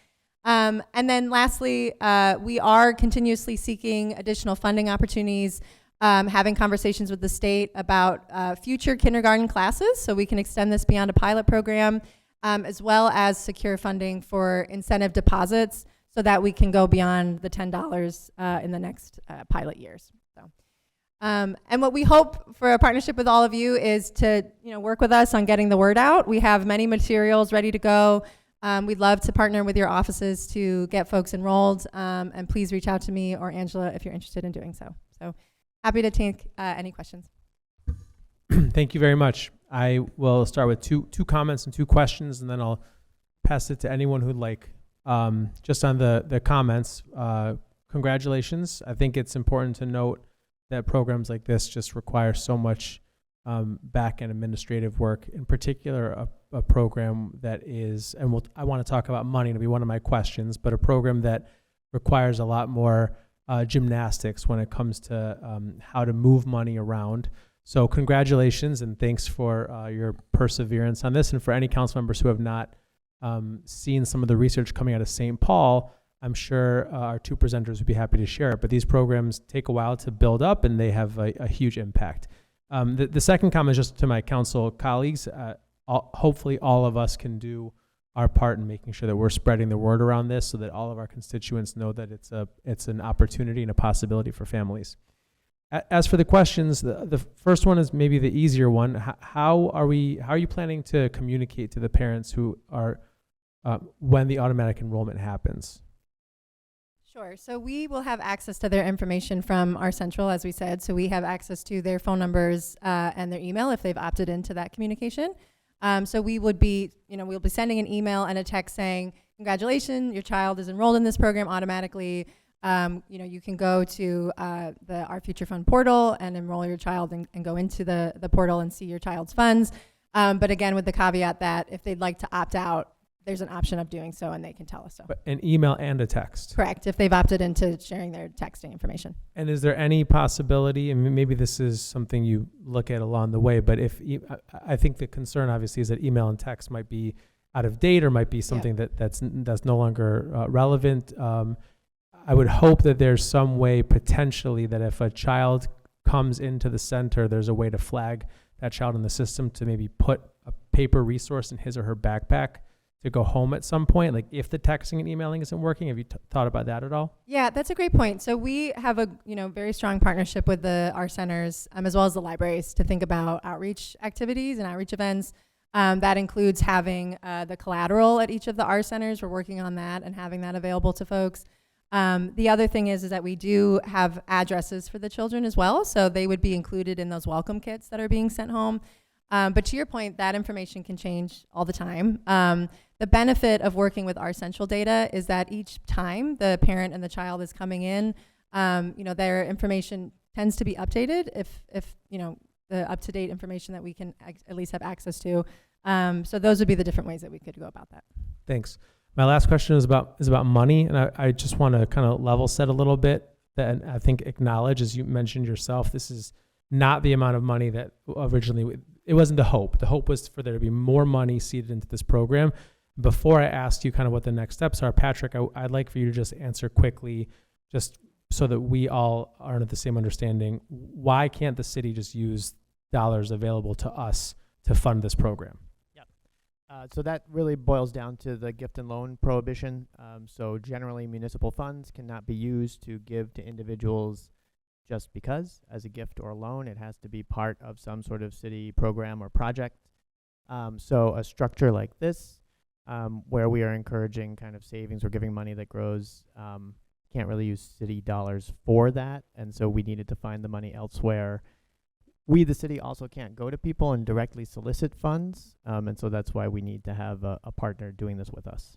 And then lastly, we are continuously seeking additional funding opportunities, having conversations with the state about future kindergarten classes so we can extend this beyond a pilot program, as well as secure funding for incentive deposits so that we can go beyond the $10 in the next pilot years. So, and what we hope for a partnership with all of you is to work with us on getting the word out. We have many materials ready to go. We'd love to partner with your offices to get folks enrolled, and please reach out to me or Angela if you're interested in doing so. So happy to take any questions. Thank you very much. I will start with two comments and 2 questions, and then I'll pass it to anyone who'd like. Just on the comments, congratulations. I think it's important to note that programs like this just require so much back-end administrative work, in particular a program that is, and I want to talk about money to be one of my questions, but a program that requires a lot more gymnastics when it comes to how to move money around. So congratulations and thanks for your perseverance on this. And for any council members who have not seen some of the research coming out of St. Paul, I'm sure our 2 presenters would be happy to share it. But these programs take a while to build up and they have a huge impact. The second comment is just to my council colleagues. Hopefully all of us can do our part in making sure that we're spreading the word around this so that all of our constituents know that it's an opportunity and a possibility for families. As for the questions, the first one is maybe the easier one. How are you planning to communicate to the parents who are when the automatic enrollment happens? Sure. So we will have access to their information from our central, as we said. So we have access to their phone numbers and their email if they've opted into that communication. So we would be, we'll be sending an email and a text saying, congratulations, your child is enrolled in this program automatically. You can go to the Our Future Fund portal and enroll your child and go into the portal and see your child's funds. But again, with the caveat that if they'd like to opt out, there's an option of doing so and they can tell us so. But an email and a text. Correct, if they've opted into sharing their texting information. And is there any possibility, and maybe this is something you look at along the way, but I think the concern obviously is that email and text might be out of date or might be something that's no longer relevant. I would hope that there's some way potentially that if a child comes into the center, there's a way to flag that child in the system to maybe put a paper resource in his or her backpack to go home at some point, like if the texting and emailing isn't working. Have you thought about that at all? Yeah, that's a great point. So we have a very strong partnership with our centers as well as the libraries to think about outreach activities and outreach events. That includes having the collateral at each of our centers. We're working on that and having that available to folks. The other thing is that we do have addresses for the children as well, so they would be included in those welcome kits that are being sent home. But to your point, that information can change all the time. The benefit of working with our central data is that each time the parent and the child is coming in, their information tends to be updated if the up-to-date information that we can at least have access to. So those would be the different ways that we could go about that. Thanks. My last question is about money, and I just want to kind of level set a little bit. That I think acknowledge, as you mentioned yourself, this is not the amount of money that originally, it wasn't the hope. The hope was for there to be more money seeded into this program. Before I asked you kind of what the next steps are, Patrick, I'd like for you to just answer quickly, just so that we all are at the same understanding. Why can't the city just use dollars available to us to fund this program? So that really boils down to the gift and loan prohibition. So generally, municipal funds cannot be used to give to individuals just because, as a gift or a loan. It has to be part of some sort of city program or project. So a structure like this, where we are encouraging kind of savings or giving money that grows, can't really use city dollars for that. And so we needed to find the money elsewhere. We, the city, also can't go to people and directly solicit funds, and so that's why we need to have a partner doing this with us.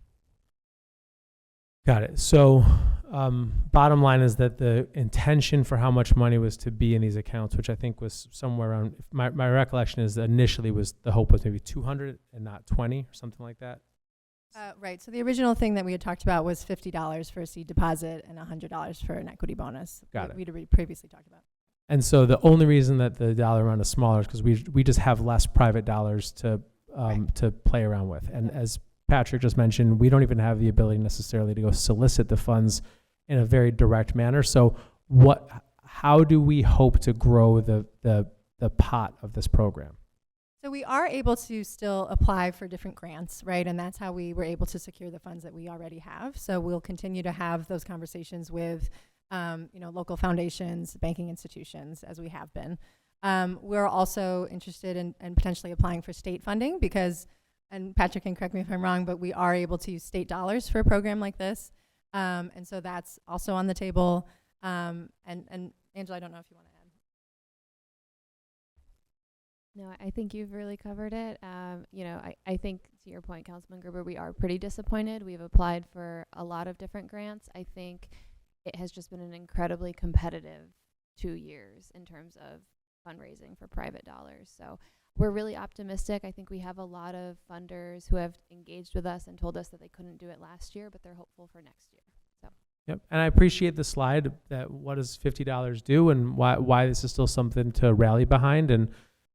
Got it. So bottom line is that the intention for how much money was to be in these accounts, which I think was somewhere around, my recollection is that initially was the hope was maybe 200 and not 20 or something like that. Right. So the original thing that we had talked about was $50 for a seed deposit and $100 for an equity bonus. Got it. We'd previously talked about. And so the only reason that the dollar amount is smaller is because we just have less private dollars to play around with. And as Patrick just mentioned, we don't even have the ability necessarily to go solicit the funds in a very direct manner. So how do we hope to grow the pot of this program? So we are able to still apply for different grants, right? And that's how we were able to secure the funds that we already have. So we'll continue to have those conversations with local foundations, banking institutions, as we have been. We're also interested in potentially applying for state funding because, and Patrick can correct me if I'm wrong, but we are able to use state dollars for a program like this. And so that's also on the table. And Angela, I don't know if you want to add. No, I think you've really covered it. I think to your point, Councilman Gruber, we are pretty disappointed. We've applied for a lot of different grants. I think it has just been an incredibly competitive 2 years in terms of fundraising for private dollars. So we're really optimistic. I think we have a lot of funders who have engaged with us and told us that they couldn't do it last year, but they're hopeful for next year. So. Yep. And I appreciate the slide that what does $50 do and why this is still something to rally behind. And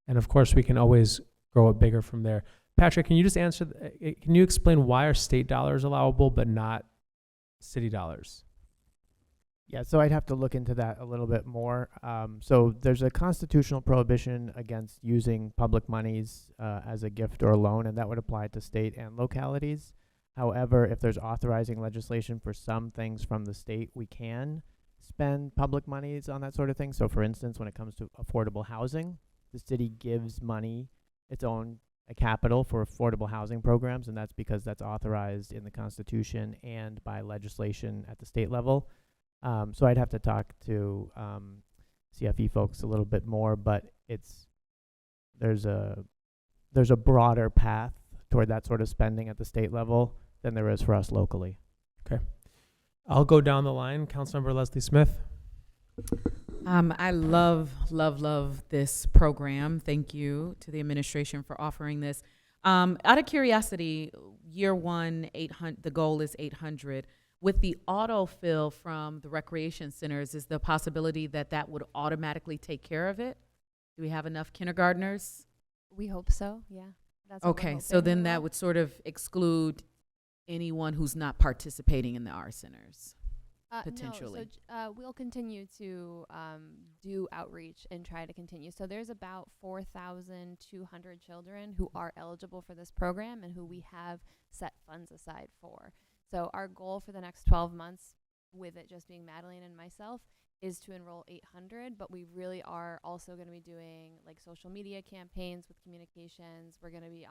of course, we can always grow it bigger from there. Patrick, can you just answer, can you explain why are state dollars allowable but not city dollars? Yeah, so I'd have to look into that a little bit more. So there's a constitutional prohibition against using public monies as a gift or a loan, and that would apply to state and localities. However, if there's authorizing legislation for some things from the state, we can spend public monies on that sort of thing. So for instance, when it comes to affordable housing, the city gives money, its own capital for affordable housing programs, and that's because that's authorized in the Constitution and by legislation at the state level. So I'd have to talk to CFE folks a little bit more, but there's a broader path toward that sort of spending at the state level than there is for us locally. Okay. I'll go down the line. Councilmember Leslie Smith. I love this program. Thank you to the administration for offering this. Out of curiosity, year one, 800. The goal is 800. With the autofill from the recreation centers, is the possibility that would automatically take care of it? Do we have enough kindergartners? We hope so, yeah. That's what we're Okay, hoping so then we that will. would sort of exclude anyone who's not participating in the R centers. Potentially. No, so we'll continue to do outreach and try to continue. So there's about 4,200 children who are eligible for this program and who we have set funds aside for. So our goal for the next 12 months, with it just being Madeline and myself, is to enroll 800, but we really are also going to be doing like social media campaigns with communications. We're going to be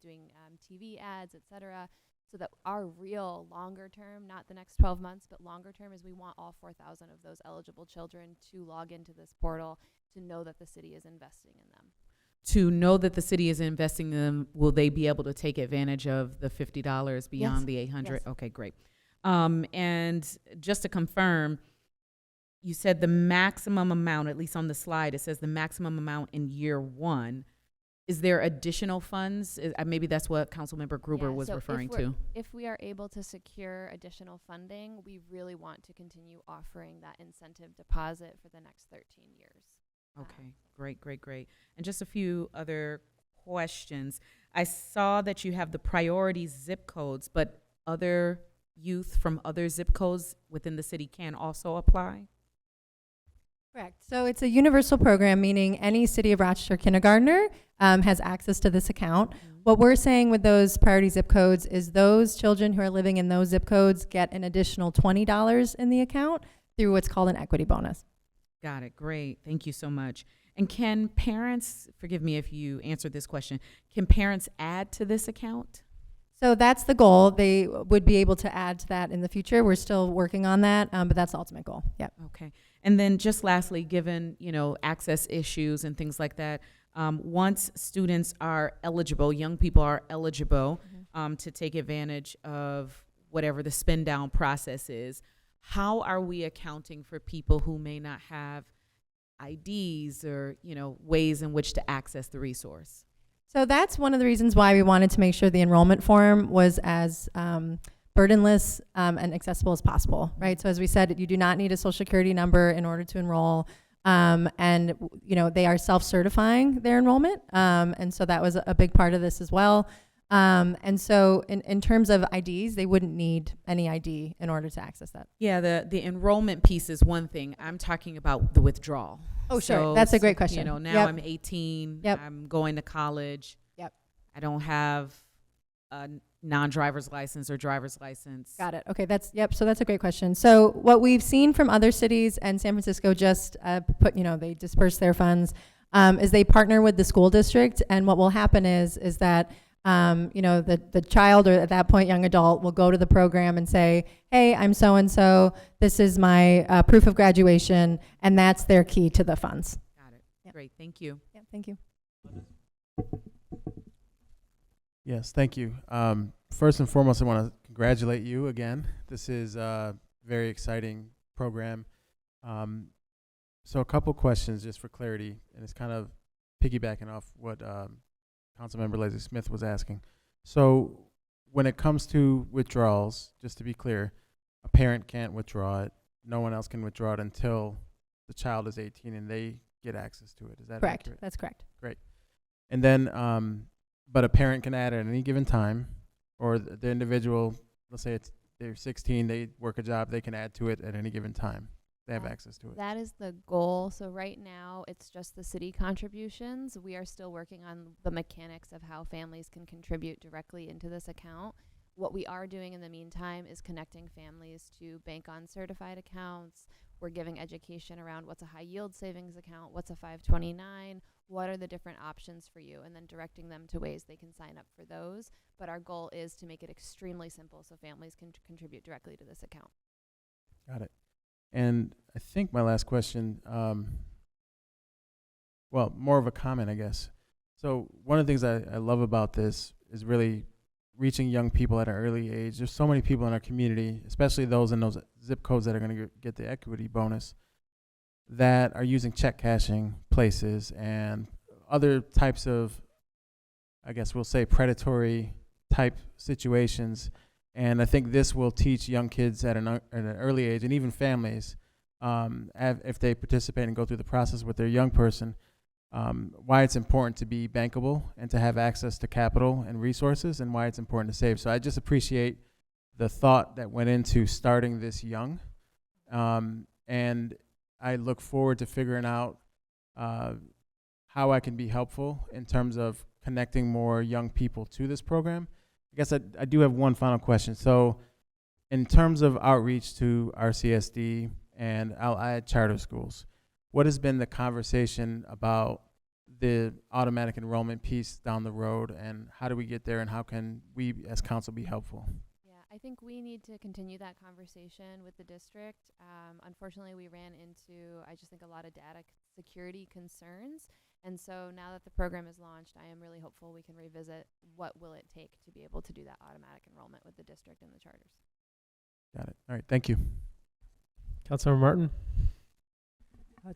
doing TV ads, etc., so that our real longer term, not the next 12 months, but longer term, is we want all 4,000 of those eligible children to log into this portal to know that the city is investing in them. To know that the city is investing in them, will they be able to take advantage of the $50 beyond Yes. the 800? Yes. Okay, great. And just to confirm, you said the maximum amount, at least on the slide, it says the maximum amount in year one. Is there additional funds? Maybe that's what Councilmember Gruber Yeah, was so referring if we're- to. If we are able to secure additional funding, we really want to continue offering that incentive deposit for the next 13 years. Okay, great. And just a few other questions. I saw that you have the priority zip codes, but other youth from other zip codes within the city can also apply? Correct. So it's a universal program, meaning any City of Rochester kindergartner has access to this account. What we're saying with those priority zip codes is those children who are living in those zip codes get an additional $20 in the account through what's called an equity bonus. Got it, great, thank you so much. And can parents, forgive me if you answered this question, can parents add to this account? So that's the goal. They would be able to add to that in the future. We're still working on that, but that's the ultimate goal. Yep. Okay. And then just lastly, given, access issues and things like that, once students are eligible, young people are eligible to take advantage of whatever the spin down process is, how are we accounting for people who may not have IDs or, ways in which to access the resource? So that's one of the reasons why we wanted to make sure the enrollment form was as burdenless and accessible as possible, right? So as we said, you do not need a social security number in order to enroll. They are self-certifying their enrollment. And so that was a big part of this as well. And so in terms of IDs, they wouldn't need any ID in order to access that. Yeah, the enrollment piece is one thing. I'm talking about the withdrawal. Oh, sure. That's a great question. Now Yep. I'm 18. Yep. I'm going to college. Yep. I don't have a non-driver's license or driver's license. Got it. Okay, so that's a great question. So what we've seen from other cities, and San Francisco just they disperse their funds, is they partner with the school district, and what will happen is that the child, or at that point young adult, will go to the program and say, hey, I'm so-and-so, this is my proof of graduation, and that's their key to the funds. Got it. Yep. Great. Thank you. Yeah, thank you. Yes, thank you. First and foremost, I want to congratulate you again. This is a very exciting program. So a couple questions just for clarity, and it's kind of piggybacking off what Councilmember Leslie Smith was asking. So when it comes to withdrawals, just to be clear, a parent can't withdraw it. No one else can withdraw it until the child is 18 and they get access to it. Is that Correct. accurate? That's correct. Great. And then, but a parent can add at any given time, or the individual, let's say they're 16, they work a job, they can add to it at any given time. They have access to it. That is the goal. So right now, it's just the city contributions. We are still working on the mechanics of how families can contribute directly into this account. What we are doing in the meantime is connecting families to bank on certified accounts. We're giving education around what's a high yield savings account, what's a 529, what are the different options for you, and then directing them to ways they can sign up for those. But our goal is to make it extremely simple so families can contribute directly to this account. Got it. And I think my last question, more of a comment, I guess. So one of the things I love about this is really reaching young people at an early age. There's so many people in our community, especially those in those zip codes that are going to get the equity bonus, that are using check cashing places and other types of, I guess we'll say, predatory type situations. And I think this will teach young kids at an early age, and even families, if they participate and go through the process with their young person, why it's important to be bankable and to have access to capital and resources, and why it's important to save. So I just appreciate the thought that went into starting this young. And I look forward to figuring out how I can be helpful in terms of connecting more young people to this program. I guess I do have one final question. So in terms of outreach to RCSD, and I'll add charter schools, what has been the conversation about the automatic enrollment piece down the road, and how do we get there, and how can we as council be helpful? Yeah, I think we need to continue that conversation with the district. Unfortunately, we ran into, I just think, a lot of data security concerns. And so now that the program is launched, I am really hopeful we can revisit what will it take to be able to do that automatic enrollment with the district and the charters. Got it. All right, thank you. Councilmember Martin?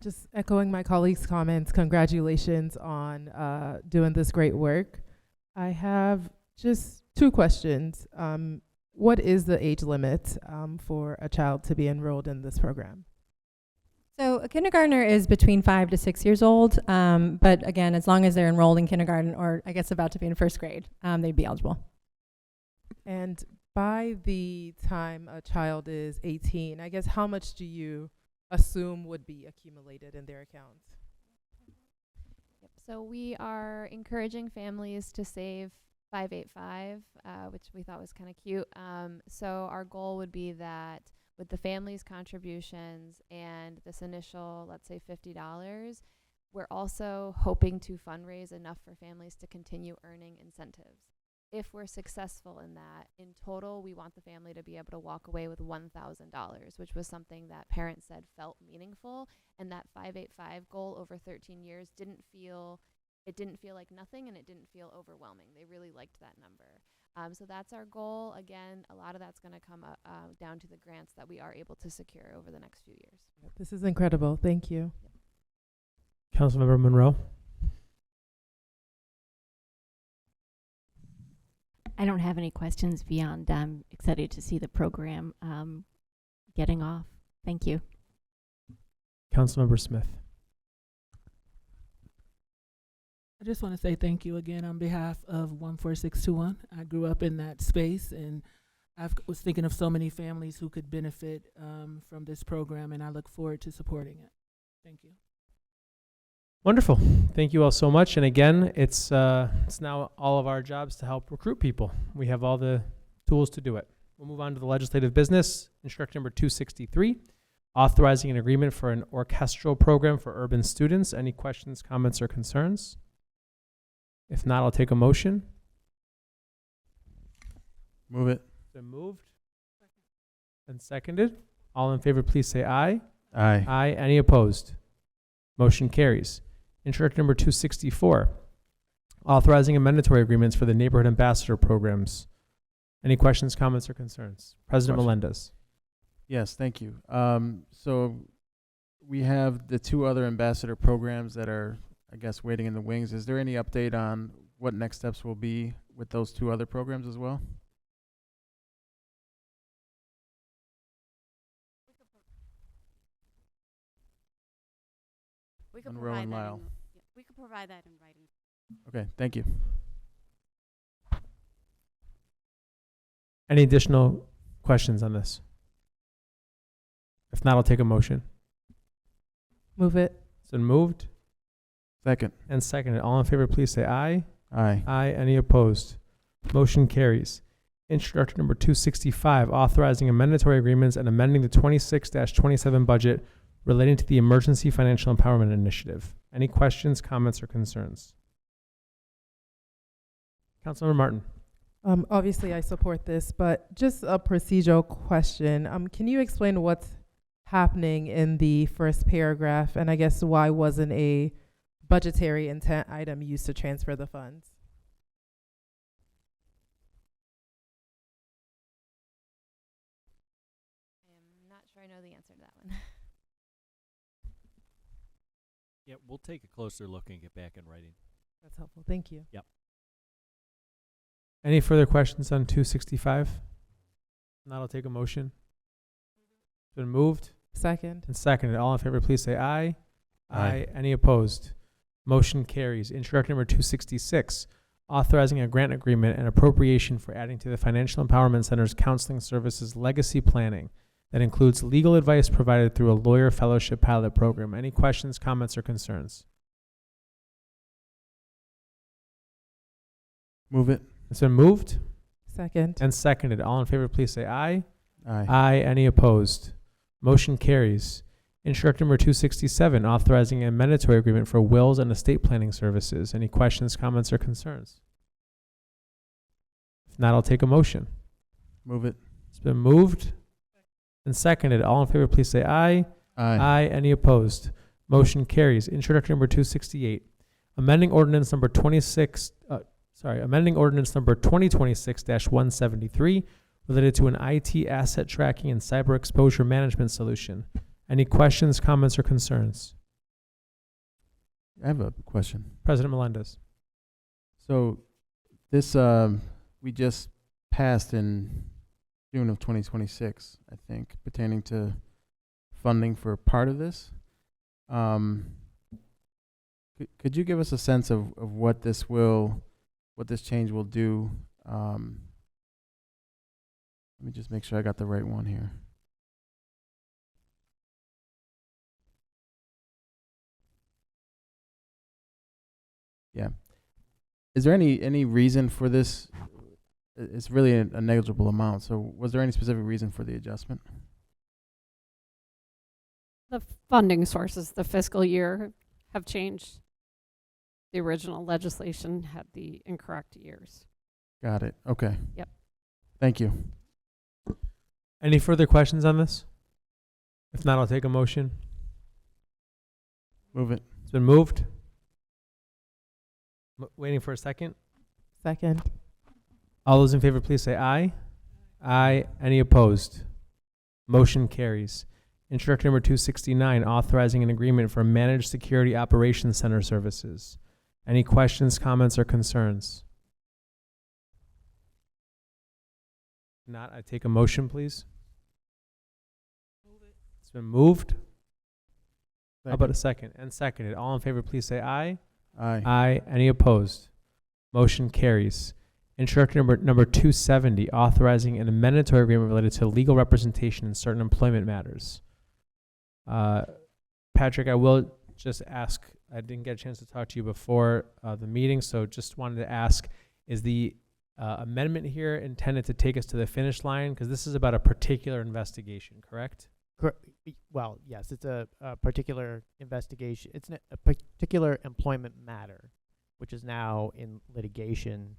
Just echoing my colleagues' comments, congratulations on doing this great work. I have just 2 questions. What is the age limit for a child to be enrolled in this program? So a kindergartner is between 5 to 6 years old, but again, as long as they're enrolled in kindergarten, or I guess about to be in first grade, they'd be eligible. And by the time a child is 18, I guess how much do you assume would be accumulated in their accounts? Yep. So we are encouraging families to save 585, which we thought was kind of cute. So our goal would be that with the family's contributions and this initial, let's say $50, we're also hoping to fundraise enough for families to continue earning incentives. If we're successful in that, in total, we want the family to be able to walk away with $1,000, which was something that parents said felt meaningful. And that 585 goal over 13 years didn't feel like nothing, and it didn't feel overwhelming. They really liked that number. So that's our goal. Again, a lot of that's going to come down to the grants that we are able to secure over the next few years. This is incredible. Thank you. Councilmember Monroe? I don't have any questions beyond I'm excited to see the program getting off. Thank you. Councilmember Smith? I just want to say thank you again on behalf of 14621. I grew up in that space, and I was thinking of so many families who could benefit from this program, and I look forward to supporting it. Thank you. Wonderful. Thank you all so much. And again, it's now all of our jobs to help recruit people. We have all the tools to do it. We'll move on to the legislative business. Instruction number 263, authorizing an agreement for an orchestral program for urban students. Any questions, comments, or concerns? If not, I'll take a motion. Move it. Been moved and seconded. All in favor, please say aye. Aye. Aye. Any opposed? Motion carries. Instruction number 264, authorizing and mandatory agreements for the neighborhood ambassador programs. Any questions, comments, or concerns? President Melendez. Yes, thank you. So we have the 2 other ambassador programs that are, I guess, waiting in the wings. Is there any update on what next steps will be with those 2 other programs as well? We could Monroe and Lyle. we could provide that in writing. Okay, thank you. Any additional questions on this? If not, I'll take a motion. Move it. It's been moved Second. and seconded. All in favor, please say aye. Aye. Aye. Any opposed? Motion carries. Instruction number 265, authorizing and mandatory agreements and amending the 26-27 budget relating to the Emergency Financial Empowerment Initiative. Any questions, comments, or concerns? Councilmember Martin. Obviously, I support this, but just a procedural question. Can you explain what's happening in the first paragraph, and I guess why wasn't a budgetary intent item used to transfer the funds? I'm not sure I know the answer to that one. Yeah, we'll take a closer look and get back in writing. That's helpful. Thank you. Yep. Any further questions on 265? Not, I'll take a motion. It's been moved Second. and seconded. All in favor, please say aye. Aye. Any opposed? Motion carries. Instruction number 266, authorizing a grant agreement and appropriation for adding to the Financial Empowerment Center's counseling services legacy planning that includes legal advice provided through a lawyer fellowship pilot program. Any questions, comments, or concerns? Move it. It's been moved Second. and seconded. All in favor, please say aye. Aye. Aye. Any opposed? Motion carries. Instructor number 267, authorizing a mandatory agreement for wills and estate planning services. Any questions, comments, or concerns? If not, I'll take a motion. Move it. It's been moved and seconded. All in favor, please say aye. Aye. Any opposed? Motion carries. Introductory number 268. Amending ordinance number 2026-173 related to an IT asset tracking and cyber exposure management solution. Any questions, comments, or concerns? I have a question. President Melendez. So this, we just passed in June of 2026, I think, pertaining to funding for part of this. Could you give us a sense of what this change will do? Let me just make sure I got the right one here. Yeah. Is there any reason for this? It's really a negligible amount. So was there any specific reason for the adjustment? The funding sources, the fiscal year, have changed. The original legislation had the incorrect years. Got it. Okay. Yep. Thank you. Any further questions on this? If not, I'll take a motion. Move it. It's been moved. Waiting for a second. Second. All those in favor, please say aye. Aye. Any opposed? Motion carries. Introductory number 269, authorizing an agreement for Managed Security Operations Center services. Any questions, comments, or concerns? If not, I take a motion, please. It's been moved. How about a second? And seconded. All in favor, please say aye. Aye. Aye. Any opposed? Motion carries. Introductory number 270, authorizing an mandatory agreement related to legal representation in certain employment matters. Patrick, I will just ask, I didn't get a chance to talk to you before the meeting, so just wanted to ask, is the amendment here intended to take us to the finish line? Because this is about a particular investigation, correct? Well, yes, it's a particular investigation. It's a particular employment matter, which is now in litigation.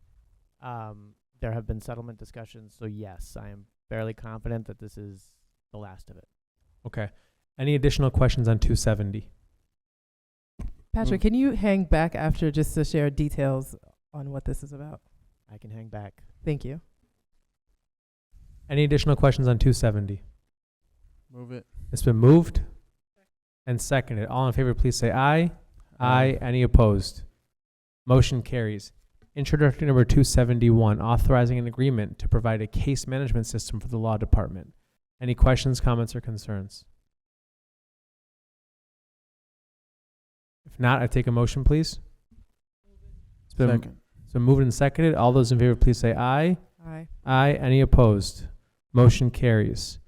There have been settlement discussions, so yes, I am fairly confident that this is the last of it. Okay. Any additional questions on 270? Patrick, can you hang back after just to share details on what this is about? I can hang back. Thank you. Any additional questions on 270? Move it. It's been moved and seconded. All in favor, please say aye. Aye. Any opposed? Motion carries. Introductory number 271, authorizing an agreement to provide a case management system for the law department. Any questions, comments, or concerns? If not, I take a motion, please. It's been moved and seconded. All those in favor, please say aye. Aye. Aye. Any opposed? Motion carries.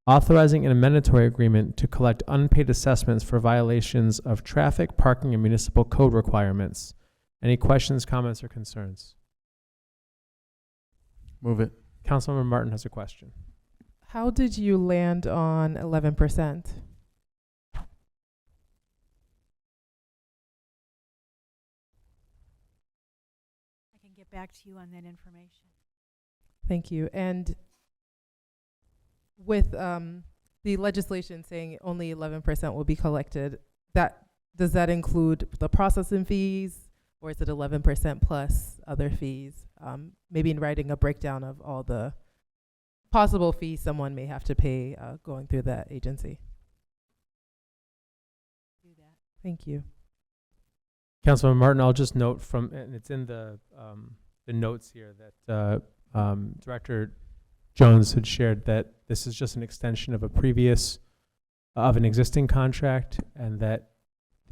Authorizing an mandatory agreement to collect unpaid assessments for violations of traffic, parking, and municipal code requirements. Any questions, comments, or concerns? Move it. Councilmember Martin has a question. How did you land on 11%? I can get back to you on that information. Thank you. And with the legislation saying only 11% will be collected, does that include the processing fees, or is it 11% plus other fees? Maybe in writing a breakdown of all the possible fees someone may have to pay going through that agency. Do that. Thank you. Councilmember Martin, I'll just note from, and it's in the notes here that Director Jones had shared that this is just an extension of of an existing contract, and that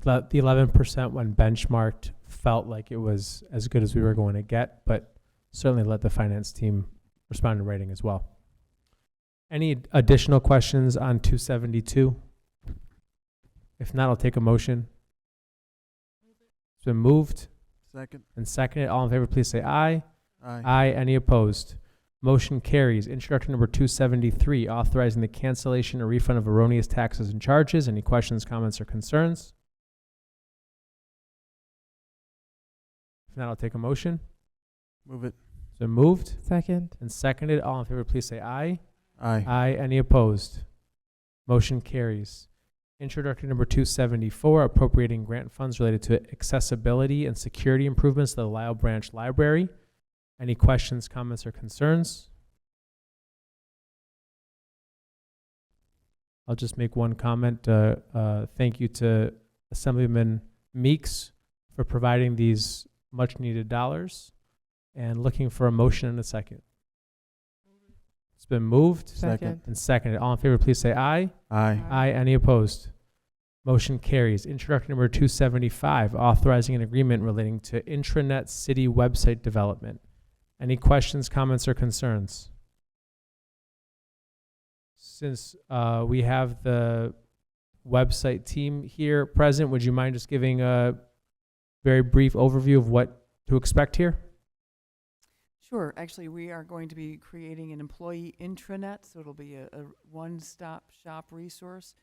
the 11% when benchmarked felt like it was as good as we were going to get, but certainly let the finance team respond in writing as well. Any additional questions on 272? If not, I'll take a motion. It's been moved Second. and seconded. All in favor, please say aye. Aye. Aye. Any opposed? Motion carries. Introductory number 273, authorizing the cancellation or refund of erroneous taxes and charges. Any questions, comments, or concerns? If not, I'll take a motion. Move it. So moved Second. and seconded. All in favor, please say aye. Aye. Aye. Any opposed? Motion carries. Introductory number 274, appropriating grant funds related to accessibility and security improvements to the Lyle Branch Library. Any questions, comments, or concerns? I'll just make one comment. Thank you to Assemblyman Meeks for providing these much-needed dollars, and looking for a motion in a second. It's been moved Second. and seconded. All in favor, please say aye. Aye. Aye. Any opposed? Motion carries. Introductory number 275, authorizing an agreement relating to intranet city website development. Any questions, comments, or concerns? Since we have the website team here present, would you mind just giving a very brief overview of what to expect here? Sure. Actually, we are going to be creating an employee intranet, so it'll be a one-stop shop resource.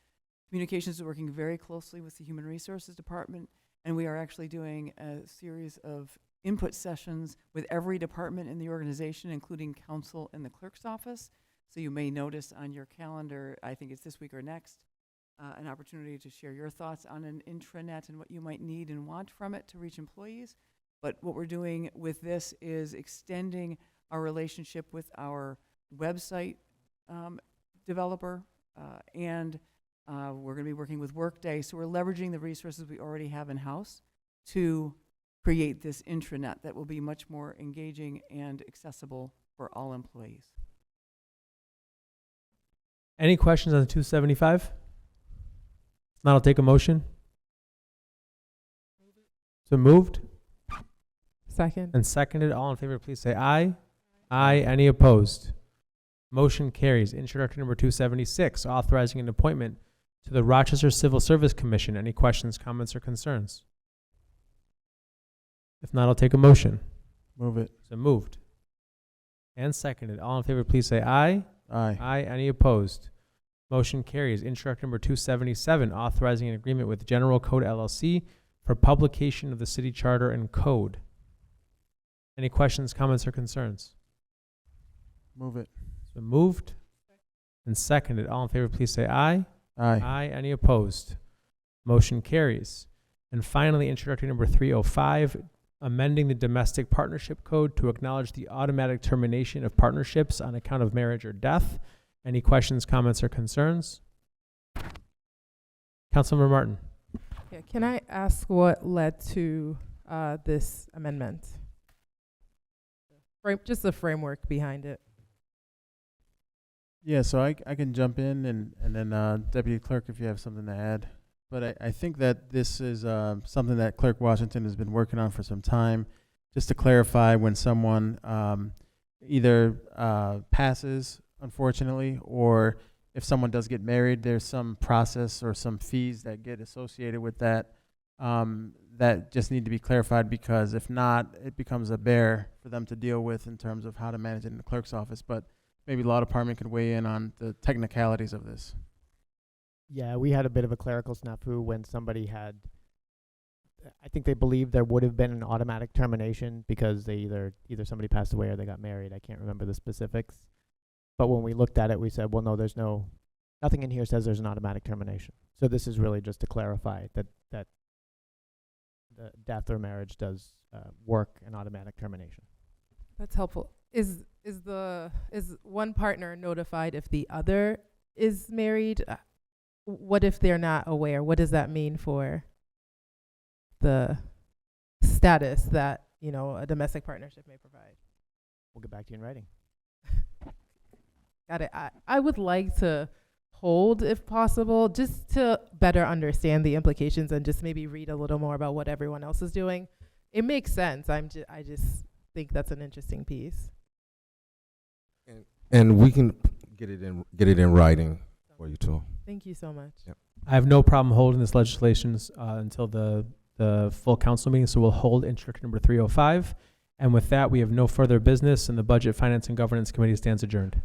Communications is working very closely with the Human Resources Department, and we are actually doing a series of input sessions with every department in the organization, including council and the clerk's office. So you may notice on your calendar, I think it's this week or next, an opportunity to share your thoughts on an intranet and what you might need and want from it to reach employees. But what we're doing with this is extending our relationship with our website developer, and we're going to be working with Workday. So we're leveraging the resources we already have in-house to create this intranet that will be much more engaging and accessible for all employees. Any questions on the 275? Now I'll take a motion. So moved Second. and seconded. All in favor, please say aye. Aye. Any opposed? Motion carries. Introductory number 276, authorizing an appointment to the Rochester Civil Service Commission. Any questions, comments, or concerns? If not, I'll take a motion. Move it. So moved and seconded. All in favor, please say aye. Aye. Aye. Any opposed? Motion carries. Introductory number 277, authorizing an agreement with General Code LLC for publication of the city charter and code. Any questions, comments, or concerns? Move it. So moved and seconded. All in favor, please say aye. Aye. Aye. Any opposed? Motion carries. And finally, introductory number 305, amending the domestic partnership code to acknowledge the automatic termination of partnerships on account of marriage or death. Any questions, comments, or concerns? Councilmember Martin. Yeah, can I ask what led to this amendment? Just the framework behind it. Yeah, so I can jump in and then Deputy Clerk, if you have something to add. But I think that this is something that Clerk Washington has been working on for some time. Just to clarify, when someone either passes, unfortunately, or if someone does get married, there's some process or some fees that get associated with that that just need to be clarified, because if not, it becomes a bear for them to deal with in terms of how to manage it in the clerk's office. But maybe law department could weigh in on the technicalities of this. Yeah, we had a bit of a clerical snafu when somebody had, I think they believed there would have been an automatic termination because they either somebody passed away or they got married. I can't remember the specifics. But when we looked at it, we said, well, no, there's nothing in here says there's an automatic termination. So this is really just to clarify that the death or marriage does work an automatic termination. That's helpful. Is one partner notified if the other is married? What if they're not aware? What does that mean for the status that, a domestic partnership may provide? We'll get back to you in writing. Got it. I would like to hold, if possible, just to better understand the implications and just maybe read a little more about what everyone else is doing. It makes sense. I just think that's an interesting piece. And we can get it in writing for you too. Thank you so much. Yep. I have no problem holding this legislation until the full council meeting, so we'll hold introductory number 305. And with that, we have no further business, and the Budget, Finance, and Governance Committee stands adjourned.